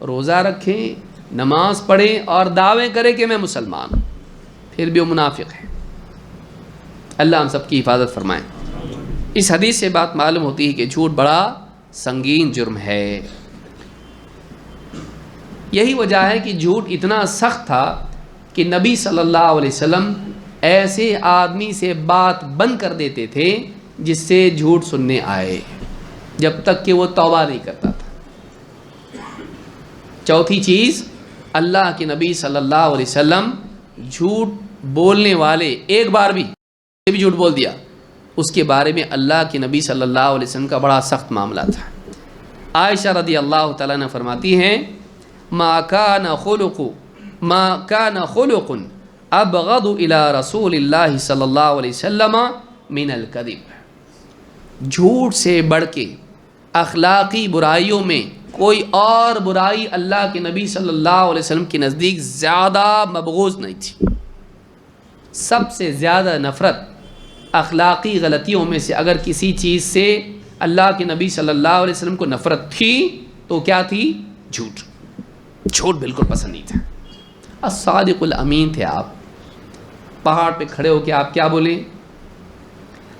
روزہ رکھیں، نماز پڑھیں اور دعوے کرے کہ میں مسلمان ہوں، پھر بھی وہ منافق ہے. اللہ ہم سب کی حفاظت فرمائے. اس حدیث سے بات معلوم ہوتی ہے کہ جھوٹ بڑا سنگین جرم ہے. یہی وجہ ہے کہ جھوٹ اتنا سخت تھا کہ نبی صلی اللہ علیہ وسلم ایسے آدمی سے بات بند کر دیتے تھے جس سے جھوٹ سننے آئے، جب تک کہ وہ توبہ نہیں کرتا تھا. 4تھی چیز، اللہ کے نبی صلی اللہ علیہ وسلم جھوٹ بولنے والے ایک بار بھی جھوٹ بول دیا، اس کے بارے میں اللہ کے نبی صلی اللہ علیہ وسلم کا بڑا سخت معاملہ تھا. عائشہ رضی اللہ تعالیٰ نے فرماتی ہیں ما كان خلق ابغض الى رسول اللہ صلی اللہ علیہ وسلم من الکذب. جھوٹ سے بڑھ کے اخلاقی برائیوں میں کوئی اور برائی اللہ کے نبی صلی اللہ علیہ وسلم کے نزدیک زیادہ مبغوض نہیں تھی. سب سے زیادہ نفرت اخلاقی غلطیوں میں سے اگر کسی چیز سے اللہ کے نبی صلی اللہ علیہ وسلم کو نفرت تھی تو کیا تھی؟ جھوٹ. جھوٹ بالکل پسند نہیں تھا. الصادق الامین تھے آپ. پہاڑ پہ کھڑے ہو کے آپ کیا بولیں؟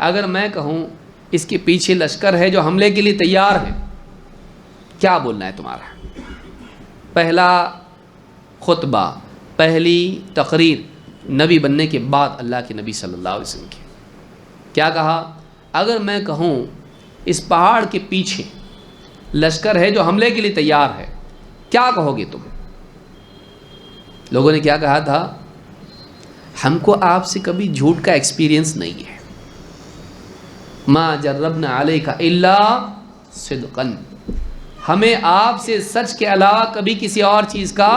اگر میں کہوں اس کے پیچھے لشکر ہے جو حملے کے لیے تیار ہے، کیا بولنا ہے تمہارا؟ پہلا خطبہ، پہلی تقریر نبی بننے کے بعد اللہ کے نبی صلی اللہ علیہ وسلم کی کیا کہا؟ اگر میں کہوں اس پہاڑ کے پیچھے لشکر ہے جو حملے کے لیے تیار ہے، کیا کہو گے تم؟ لوگوں نے کیا کہا تھا؟ ہم کو آپ سے کبھی جھوٹ کا ایکسپیرینس نہیں ہے. ما جربنا علیک الا صدقا، ہمیں آپ سے سچ کے علاوہ کبھی کسی اور چیز کا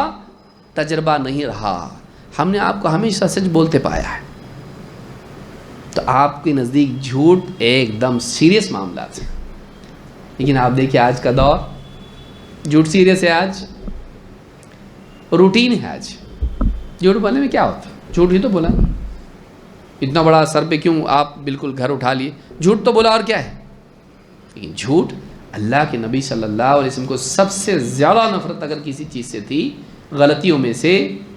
تجربہ نہیں رہا، ہم نے آپ کو ہمیشہ سچ بولتے پایا ہے. تو آپ کے نزدیک جھوٹ ایک دم سیریس معاملہ تھا. لیکن آپ دیکھیں آج کا دور، جھوٹ سیریس ہے، آج روٹین ہے. آج جھوٹ بولنے میں کیا ہوتا ہے؟ جھوٹ ہی تو بولا، اتنا بڑا سر پہ کیوں آپ بالکل گھر اٹھا لیے؟ جھوٹ تو بولا اور کیا ہے. لیکن جھوٹ اللہ کے نبی صلی اللہ علیہ وسلم کو سب سے زیادہ نفرت اگر کسی چیز سے تھی، غلطیوں میں سے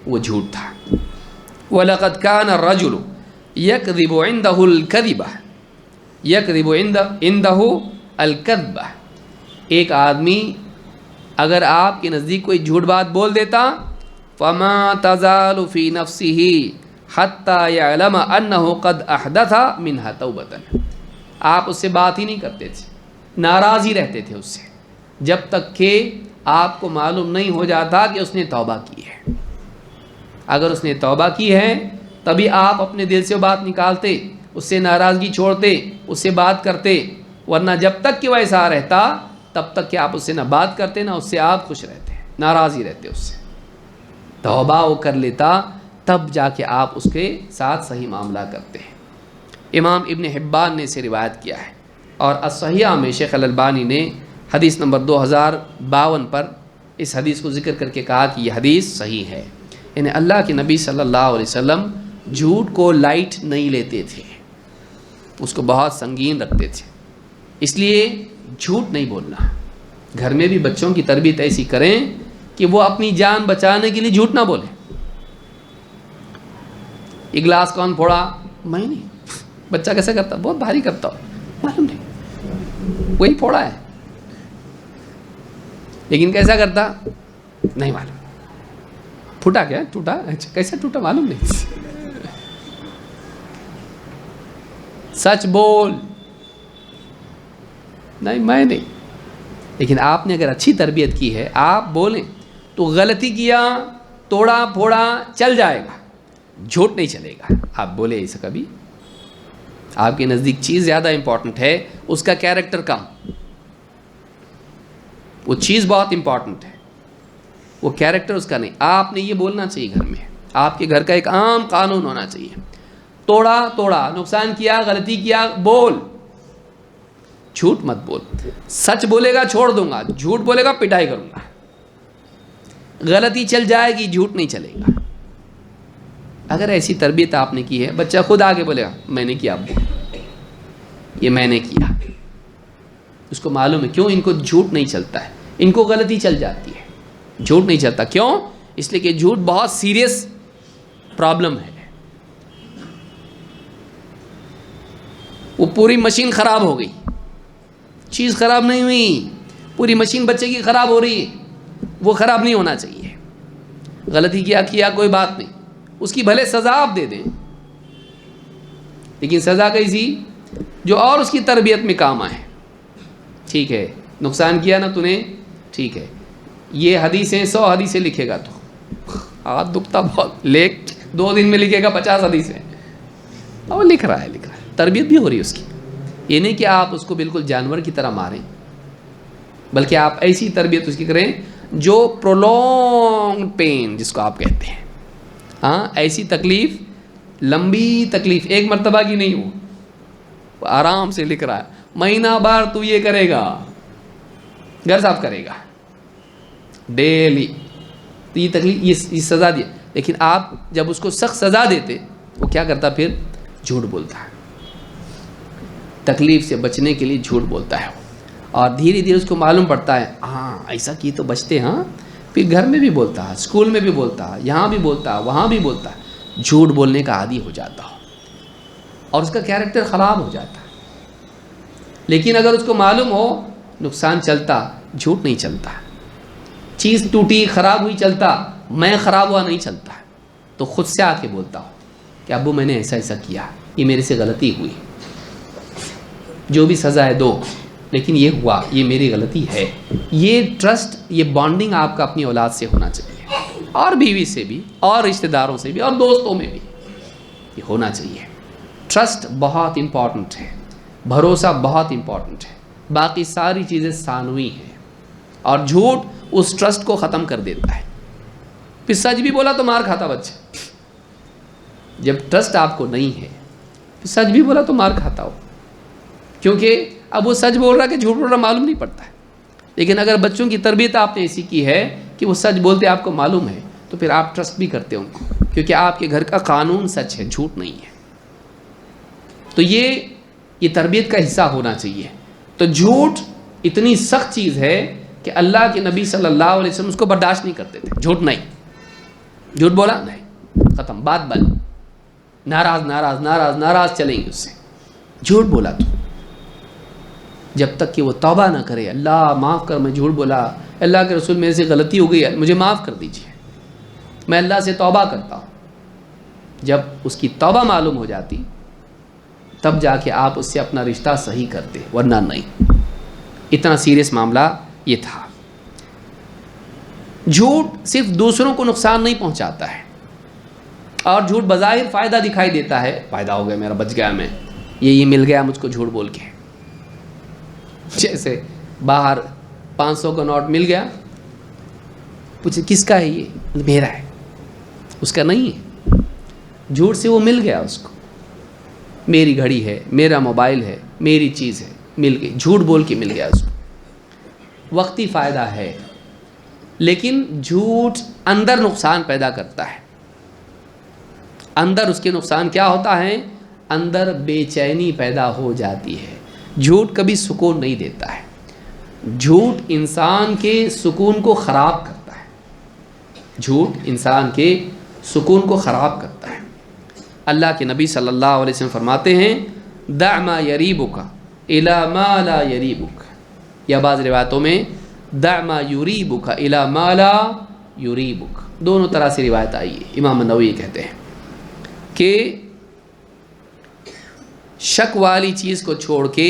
وہ جھوٹ تھا. وَلَقَدْ كَانَ الرَّجُلُ يَكْذِبُ عِنْدَهُ الْكَذِبَ، يَكْذِبُ عِنْدَهُ الْكَذْبَ. ایک آدمی اگر آپ کے نزدیک کوئی جھوٹ بات بول دیتا فما تزال فی نفسہ حتی یعلم انہ قد احدث منها توبۃ، آپ اس سے بات ہی نہیں کرتے تھے، ناراض ہی رہتے تھے اس سے، جب تک کہ آپ کو معلوم نہیں ہو جاتا کہ اس نے توبہ کی ہے۔ اگر اس نے توبہ کی ہے تبھی آپ اپنے دل سے بات نکالتے، اس سے ناراضگی چھوڑتے، اس سے بات کرتے، ورنہ جب تک کہ وہ ایسا رہتا تب تک کہ آپ اس سے نہ بات کرتے نہ اس سے آپ خوش رہتے، ناراض ہی رہتے اس سے۔ توبہ وہ کر لیتا تب جا کے آپ اس کے ساتھ صحیح معاملہ کرتے ہیں۔ امام ابن حبان نے اسے روایت کیا ہے، اور الصحیحہ میں شیخ الالبانی نے حدیث نمبر 2052 پر اس حدیث کو ذکر کر کے کہا کہ یہ حدیث صحیح ہے، یعنی اللہ کے نبی صلی اللہ علیہ وسلم جھوٹ کو لائٹ نہیں لیتے تھے، اس کو بہت سنگین رکھتے تھے، اس لیے جھوٹ نہیں بولنا۔ گھر میں بھی بچوں کی تربیت ایسی کریں کہ وہ اپنی جان بچانے کے لیے جھوٹ نہ بولیں۔ یہ گلاس کون پھوڑا؟ میں نہیں۔ بچہ کیسے کرتا؟ بہت بھاری کرتا ہو، معلوم نہیں، وہی پھوڑا ہے، لیکن کیسا کرتا نہیں معلوم۔ پھوٹا کیا؟ ٹوٹا؟ اچھا کیسے ٹوٹا معلوم نہیں۔ سچ بول، نہیں میں نہیں۔ لیکن آپ نے اگر اچھی تربیت کی ہے، آپ بولیں تو غلطی کیا، توڑا پھوڑا چل جائے گا، جھوٹ نہیں چلے گا۔ آپ بولے ایسا کبھی؟ آپ کے نزدیک چیز زیادہ امپورٹنٹ ہے، اس کا کیریکٹر کم۔ وہ چیز بہت امپورٹنٹ ہے، وہ کیریکٹر اس کا نہیں۔ آپ نے یہ بولنا چاہیے گھر میں، آپ کے گھر کا ایک عام قانون ہونا چاہیے، توڑا، نقصان کیا، غلطی کیا، بول، جھوٹ مت بول۔ سچ بولے گا چھوڑ دوں گا، جھوٹ بولے گا پٹائی کروں گا۔ غلطی چل جائے گی، جھوٹ نہیں چلے گا۔ اگر ایسی تربیت آپ نے کی ہے، بچہ خود آگے بولے گا میں نے کیا ابو، یہ میں نے کیا۔ اس کو معلوم ہے کیوں ان کو جھوٹ نہیں چلتا ہے، ان کو غلطی چل جاتی ہے، جھوٹ نہیں چلتا۔ کیوں؟ اس لیے کہ جھوٹ بہت سیریس پرابلم ہے۔ وہ پوری مشین خراب ہو گئی، چیز خراب نہیں ہوئی، پوری مشین بچے کی خراب ہو رہی ہے، وہ خراب نہیں ہونا چاہیے۔ غلطی کیا کوئی بات نہیں، اس کی بھلے سزا آپ دے دیں، لیکن سزا کیسی جو اور اس کی تربیت میں کام آئے۔ ٹھیک ہے نقصان کیا نا تو نے، ٹھیک ہے یہ حدیثیں 100 حدیثیں لکھے گا تو ہاتھ دکھتا بہت، لیک 2 دن میں لکھے گا 50 حدیثیں، اور لکھ رہا ہے، تربیت بھی ہو رہی ہے اس کی۔ یہ نہیں کہ آپ اس کو بالکل جانور کی طرح ماریں، بلکہ آپ ایسی تربیت اس کی کریں جو پرولونگ پین جس کو آپ کہتے ہیں، ہاں ایسی تکلیف، لمبی تکلیف، ایک مرتبہ کی نہیں ہو، آرام سے لکھ رہا ہے مہینہ بار تو یہ کرے گا، گھر صاف کرے گا ڈیلی، تو یہ تکلیف، یہ سزا دی۔ لیکن آپ جب اس کو سخت سزا دیتے وہ کیا کرتا؟ پھر جھوٹ بولتا ہے، تکلیف سے بچنے کے لیے جھوٹ بولتا ہے، اور دھیرے دھیرے اس کو معلوم پڑتا ہے ہاں ایسا کی تو بچتے، ہاں پھر گھر میں بھی بولتا ہے، اسکول میں بھی بولتا ہے، یہاں بھی بولتا ہے، وہاں بھی بولتا ہے، جھوٹ بولنے کا عادی ہو جاتا ہو اور اس کا کیریکٹر خراب ہو جاتا ہے۔ لیکن اگر اس کو معلوم ہو نقصان چلتا، جھوٹ نہیں چلتا، چیز ٹوٹی خراب ہوئی چلتا، میں خراب ہوا نہیں چلتا، تو خود سے آ کے بولتا ہوں کہ ابو میں نے ایسا ایسا کیا، یہ میرے سے غلطی ہوئی، جو بھی سزا ہے دو، لیکن یہ ہوا، یہ میری غلطی ہے۔ یہ ٹرسٹ، یہ بانڈنگ آپ کا اپنی اولاد سے ہونا چاہیے، اور بیوی سے بھی، اور رشتہ داروں سے بھی، اور دوستوں میں بھی یہ ہونا چاہیے۔ ٹرسٹ بہت امپورٹنٹ ہے، بھروسہ بہت امپورٹنٹ ہے، باقی ساری چیزیں ثانوی ہیں، اور جھوٹ اس ٹرسٹ کو ختم کر دیتا ہے۔ پھر سچ بھی بولا تو مار کھاتا بچہ، جب ٹرسٹ آپ کو نہیں ہے پھر سچ بھی بولا تو مار کھاتا ہو، کیونکہ اب وہ سچ بول رہا کہ جھوٹ بول رہا معلوم نہیں پڑتا ہے۔ لیکن اگر بچوں کی تربیت آپ نے ایسی کی ہے کہ وہ سچ بولتے آپ کو معلوم ہے، تو پھر آپ ٹرسٹ بھی کرتے ہیں ان کو، کیونکہ آپ کے گھر کا قانون سچ ہے، جھوٹ نہیں ہے۔ تو یہ تربیت کا حصہ ہونا چاہیے۔ تو جھوٹ اتنی سخت چیز ہے کہ اللہ کے نبی صلی اللہ علیہ وسلم اس کو برداشت نہیں کرتے تھے۔ جھوٹ نہیں، جھوٹ بولا نہیں، ختم، بات بند، ناراض چلیں گے اس سے۔ جھوٹ بولا تو جب تک کہ وہ توبہ نہ کرے، اللہ معاف کر میں جھوٹ بولا، اللہ کے رسول میرے سے غلطی ہو گئی ہے, مجھے معاف کر دیجیے, میں اللہ سے توبہ کرتا ہوں. جب اس کی توبہ معلوم ہو جاتی تب جا کے آپ اس سے اپنا رشتہ صحیح کرتے, ورنہ نہیں. اتنا سیریس معاملہ یہ تھا. جھوٹ صرف دوسروں کو نقصان نہیں پہنچاتا ہے, اور جھوٹ بظاہر فائدہ دکھائی دیتا ہے, فائدہ ہو گیا میرا, بچ گیا میں, یہ مل گیا مجھ کو جھوٹ بول کے. جیسے باہر 500 کا نوٹ مل گیا, پوچھے کس کا ہے یہ, میرا ہے, اس کا نہیں ہے. جھوٹ سے وہ مل گیا اس کو, میری گھڑی ہے, میرا موبائل ہے, میری چیز ہے, مل گئی, جھوٹ بول کے مل گیا اس کو. وقتی فائدہ ہے, لیکن جھوٹ اندر نقصان پیدا کرتا ہے. اندر اس کے نقصان کیا ہوتا ہے؟ اندر بے چینی پیدا ہو جاتی ہے. جھوٹ کبھی سکون نہیں دیتا ہے. جھوٹ انسان کے سکون کو خراب کرتا ہے. جھوٹ انسان کے سکون کو خراب کرتا ہے. اللہ کے نبی صلی اللہ علیہ وسلم فرماتے ہیں دع ما یریبک الی ما لا یریبک, یا بعض روایتوں میں دع ما یریبک الی ما لا یریبک. دونوں طرح سے روایت آئی ہے. امام نووی کہتے ہیں کہ شک والی چیز کو چھوڑ کے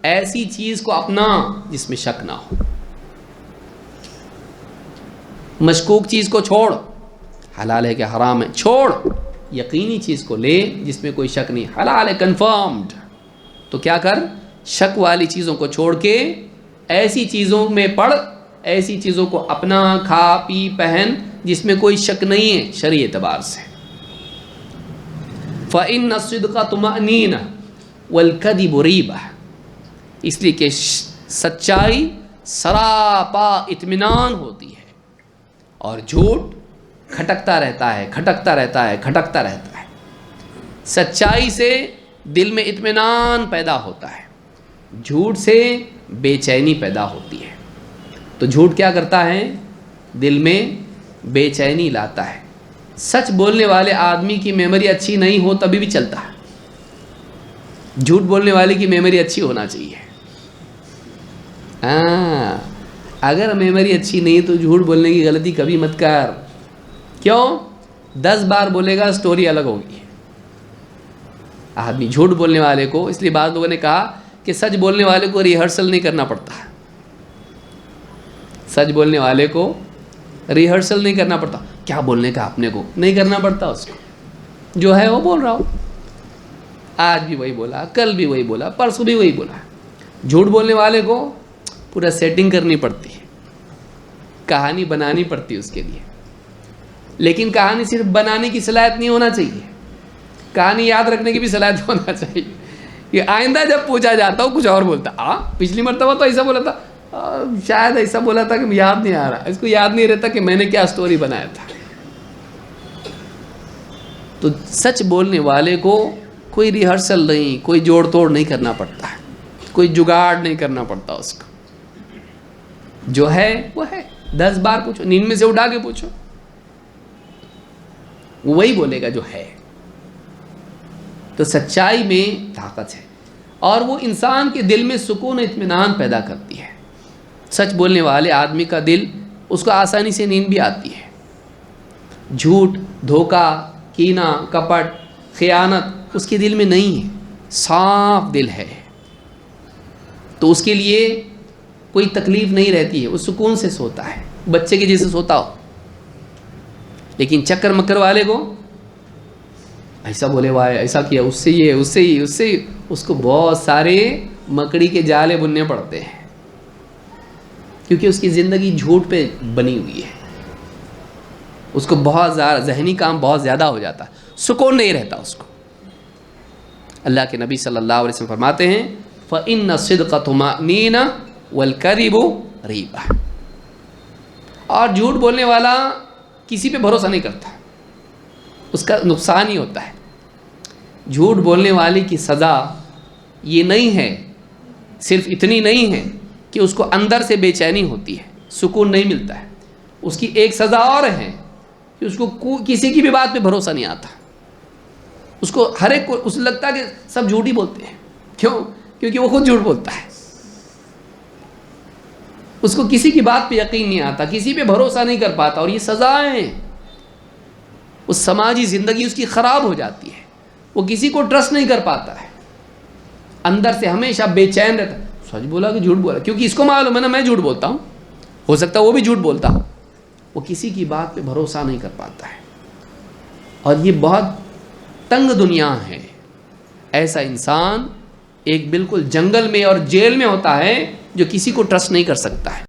ایسی چیز کو اپنا جس میں شک نہ ہو. مشکوک چیز کو چھوڑ, حلال ہے کہ حرام ہے, چھوڑ. یقینی چیز کو لے جس میں کوئی شک نہیں, حلال ہے, کنفرمڈ. تو کیا کر, شک والی چیزوں کو چھوڑ کے ایسی چیزوں میں پڑھ, ایسی چیزوں کو اپنا, کھا پی پہن جس میں کوئی شک نہیں ہے شرعی اعتبار سے. فَإِنَّ الصِّدْقَ طُمَأْنِينَةٌ وَالْكَذِبُ رِيبَةٌ, اس لیے کہ سچائی سراپا اطمینان ہوتی ہے, اور جھوٹ کھٹکتا رہتا ہے, کھٹکتا رہتا ہے, کھٹکتا رہتا ہے. سچائی سے دل میں اطمینان پیدا ہوتا ہے, جھوٹ سے بے چینی پیدا ہوتی ہے. تو جھوٹ کیا کرتا ہے؟ دل میں بے چینی لاتا ہے. سچ بولنے والے آدمی کی میموری اچھی نہیں ہو تبھی بھی چلتا ہے. جھوٹ بولنے والے کی میموری اچھی ہونا چاہیے. ہاں, اگر میموری اچھی نہیں تو جھوٹ بولنے کی غلطی کبھی مت کر. کیوں؟ 10 بار بولے گا سٹوری الگ ہوگی. آدمی جھوٹ بولنے والے کو, اس لیے بعض لوگوں نے کہا کہ سچ بولنے والے کو ریہرسل نہیں کرنا پڑتا. سچ بولنے والے کو ریہرسل نہیں کرنا پڑتا. کیا بولنے کا اپنے کو نہیں کرنا پڑتا, اس کو جو ہے وہ بول رہا ہو. آج بھی وہی بولا, کل بھی وہی بولا, پرسوں بھی وہی بولا. جھوٹ بولنے والے کو پورا سیٹنگ کرنی پڑتی ہے, کہانی بنانی پڑتی ہے اس کے لیے. لیکن کہانی صرف بنانے کی صلاحیت نہیں ہونا چاہیے, کہانی یاد رکھنے کی بھی صلاحیت ہونا چاہیے. یہ آئندہ جب پوچھا جاتا ہو کچھ اور بولتا, پچھلی مرتبہ تو ایسا بولا تھا, شاید ایسا بولا تھا کہ یاد نہیں آ رہا, اس کو یاد نہیں رہتا کہ میں نے کیا سٹوری بنایا تھا. تو سچ بولنے والے کو کوئی ریہرسل نہیں, کوئی جوڑ توڑ نہیں کرنا پڑتا ہے, کوئی جگاڑ نہیں کرنا پڑتا. اس کو جو ہے وہ ہے. 10 بار پوچھو, نیند میں سے اٹھا کے پوچھو, وہی بولے گا جو ہے. تو سچائی میں طاقت ہے, اور وہ انسان کے دل میں سکون و اطمینان پیدا کرتی ہے. سچ بولنے والے آدمی کا دل, اس کو آسانی سے نیند بھی آتی ہے. جھوٹ, دھوکہ, کینہ, کپٹ, خیانت اس کے دل میں نہیں ہے, صاف دل ہے. تو اس کے لیے کوئی تکلیف نہیں رہتی ہے, وہ سکون سے سوتا ہے, بچے کے جیسے سوتا ہو. لیکن چکر مکر والے کو ایسا بولے ہوا ہے, ایسا کیا, اس سے یہ, اس سے ہی, اس سے ہی, اس کو بہت سارے مکڑی کے جالے بننے پڑتے ہیں, کیونکہ اس کی زندگی جھوٹ پہ بنی ہوئی ہے. اس کو بہت زیادہ ذہنی کام بہت زیادہ ہو جاتا ہے, سکون نہیں رہتا اس کو. اللہ کے نبی صلی اللہ علیہ وسلم فرماتے ہیں فَإِنَّ الصِّدْقَ طُمَأْنِينَةٌ وَالْكَذِبُ رِيبَةٌ. اور جھوٹ بولنے والا کسی پہ بھروسہ نہیں کرتا, اس کا نقصان ہی ہوتا ہے. جھوٹ بولنے والے کی سزا یہ نہیں ہے, صرف اتنی نہیں ہے کہ اس کو اندر سے بے چینی ہوتی ہے, سکون نہیں ملتا ہے. اس کی ایک سزا اور ہے کہ اس کو کسی کی بھی بات پہ بھروسہ نہیں آتا. اس کو ہر ایک کو اس لگتا ہے کہ سب جھوٹ ہی بولتے ہیں. کیوں؟ کیونکہ وہ خود جھوٹ بولتا ہے. اس کو کسی کی بات پہ یقین نہیں آتا، کسی پہ بھروسہ نہیں کر پاتا، اور یہ سزائیں، اس سماجی زندگی اس کی خراب ہو جاتی ہے، وہ کسی کو ٹرسٹ نہیں کر پاتا ہے، اندر سے ہمیشہ بے چین رہتا ہے، سچ بولا کہ جھوٹ بولا، کیونکہ اس کو معلوم ہے نا میں جھوٹ بولتا ہوں، ہو سکتا ہے وہ بھی جھوٹ بولتا ہوں، وہ کسی کی بات پہ بھروسہ نہیں کر پاتا ہے، اور یہ بہت تنگ دنیا ہے۔ ایسا انسان ایک بالکل جنگل میں اور جیل میں ہوتا ہے جو کسی کو ٹرسٹ نہیں کر سکتا ہے،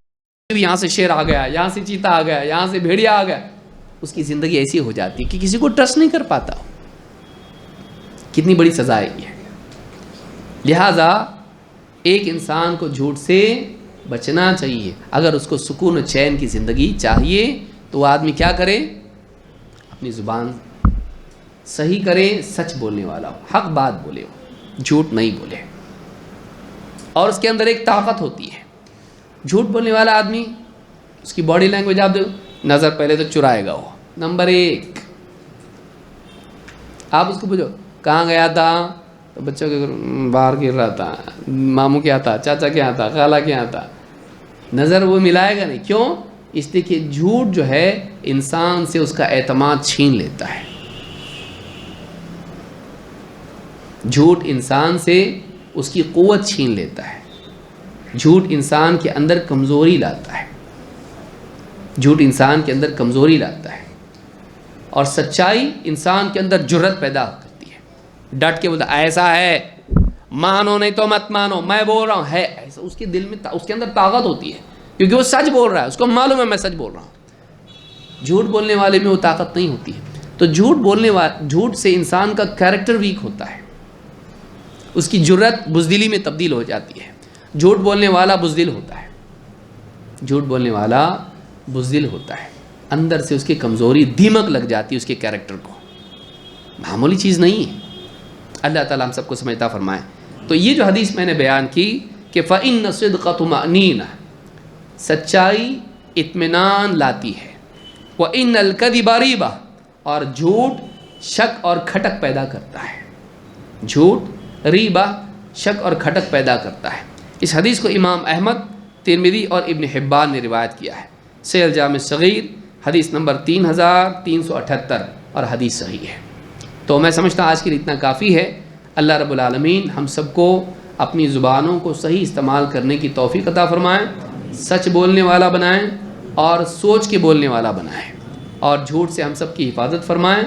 یہاں سے شیر آ گیا، یہاں سے چیتا آ گیا، یہاں سے بھیڑیا آ گیا، اس کی زندگی ایسی ہو جاتی ہے کہ کسی کو ٹرسٹ نہیں کر پاتا۔ کتنی بڑی سزا ہے یہ۔ لہٰذا ایک انسان کو جھوٹ سے بچنا چاہیے، اگر اس کو سکون و چین کی زندگی چاہیے تو وہ آدمی کیا کرے؟ اپنی زبان صحیح کرے، سچ بولنے والا ہو، حق بات بولے ہو، جھوٹ نہیں بولے، اور اس کے اندر ایک طاقت ہوتی ہے۔ جھوٹ بولنے والا آدمی، اس کی باڈی لینگویج آپ دیکھو، نظر پہلے تو چرائے گا وہ، نمبر 1۔ آپ اس کو پوچھو کہاں گیا تھا تو بچوں کے باہر گر رہا تھا، ماموں کیا تھا، چاچا کیا تھا، خالہ کیا تھا، نظر وہ ملائے گا نہیں۔ کیوں؟ اس لیے کہ جھوٹ جو ہے انسان سے اس کا اعتماد چھین لیتا ہے، جھوٹ انسان سے اس کی قوت چھین لیتا ہے، جھوٹ انسان کے اندر کمزوری لاتا ہے، جھوٹ انسان کے اندر کمزوری لاتا ہے، اور سچائی انسان کے اندر جرأت پیدا کرتی ہے، ڈٹ کے بولتا ایسا ہے، مانو نہیں تو مت مانو، میں بول رہا ہوں ہے ایسا، اس کے دل میں اس کے اندر طاقت ہوتی ہے، کیونکہ وہ سچ بول رہا ہے، اس کو معلوم ہے میں سچ بول رہا ہوں۔ جھوٹ بولنے والے میں وہ طاقت نہیں ہوتی ہے، تو جھوٹ سے انسان کا کیریکٹر ویک ہوتا ہے، اس کی جرأت بزدلی میں تبدیل ہو جاتی ہے۔ جھوٹ بولنے والا بزدل ہوتا ہے، جھوٹ بولنے والا بزدل ہوتا ہے، اندر سے اس کی کمزوری دیمک لگ جاتی ہے اس کے کیریکٹر کو، معمولی چیز نہیں ہے۔ اللہ تعالیٰ ہم سب کو سمجھتا فرمائے۔ تو یہ جو حدیث میں نے بیان کی کہ فَإِنَّ الصِّدْقَ طُمَأْنِينَةٌ، سچائی اطمینان لاتی ہے، وَإِنَّ الْكَذِبَ رِيبَةٌ، اور جھوٹ شک اور کھٹک پیدا کرتا ہے، جھوٹ ریبہ شک اور کھٹک پیدا کرتا ہے۔ اس حدیث کو امام احمد، ترمذی اور ابن حبان نے روایت کیا ہے، صحیح الجامع الصغیر حدیث نمبر 3378، اور حدیث صحیح ہے۔ تو میں سمجھتا ہوں آج کے لیے اتنا کافی ہے۔ اللہ رب العالمین ہم سب کو اپنی زبانوں کو صحیح استعمال کرنے کی توفیق عطا فرمائیں، سچ بولنے والا بنائیں اور سوچ کے بولنے والا بنائیں، اور جھوٹ سے ہم سب کی حفاظت فرمائیں،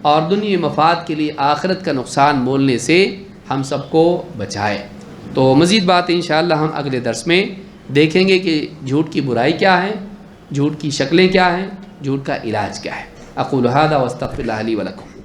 اور دنیا مفاد کے لیے آخرت کا نقصان بولنے سے ہم سب کو بچائے۔ تو مزید باتیں انشاءاللہ ہم اگلے درس میں دیکھیں گے کہ جھوٹ کی برائی کیا ہے، جھوٹ کی شکلیں کیا ہیں، جھوٹ کا علاج کیا ہے۔ اقول ھذا واستغفر اللہ لی ولکم۔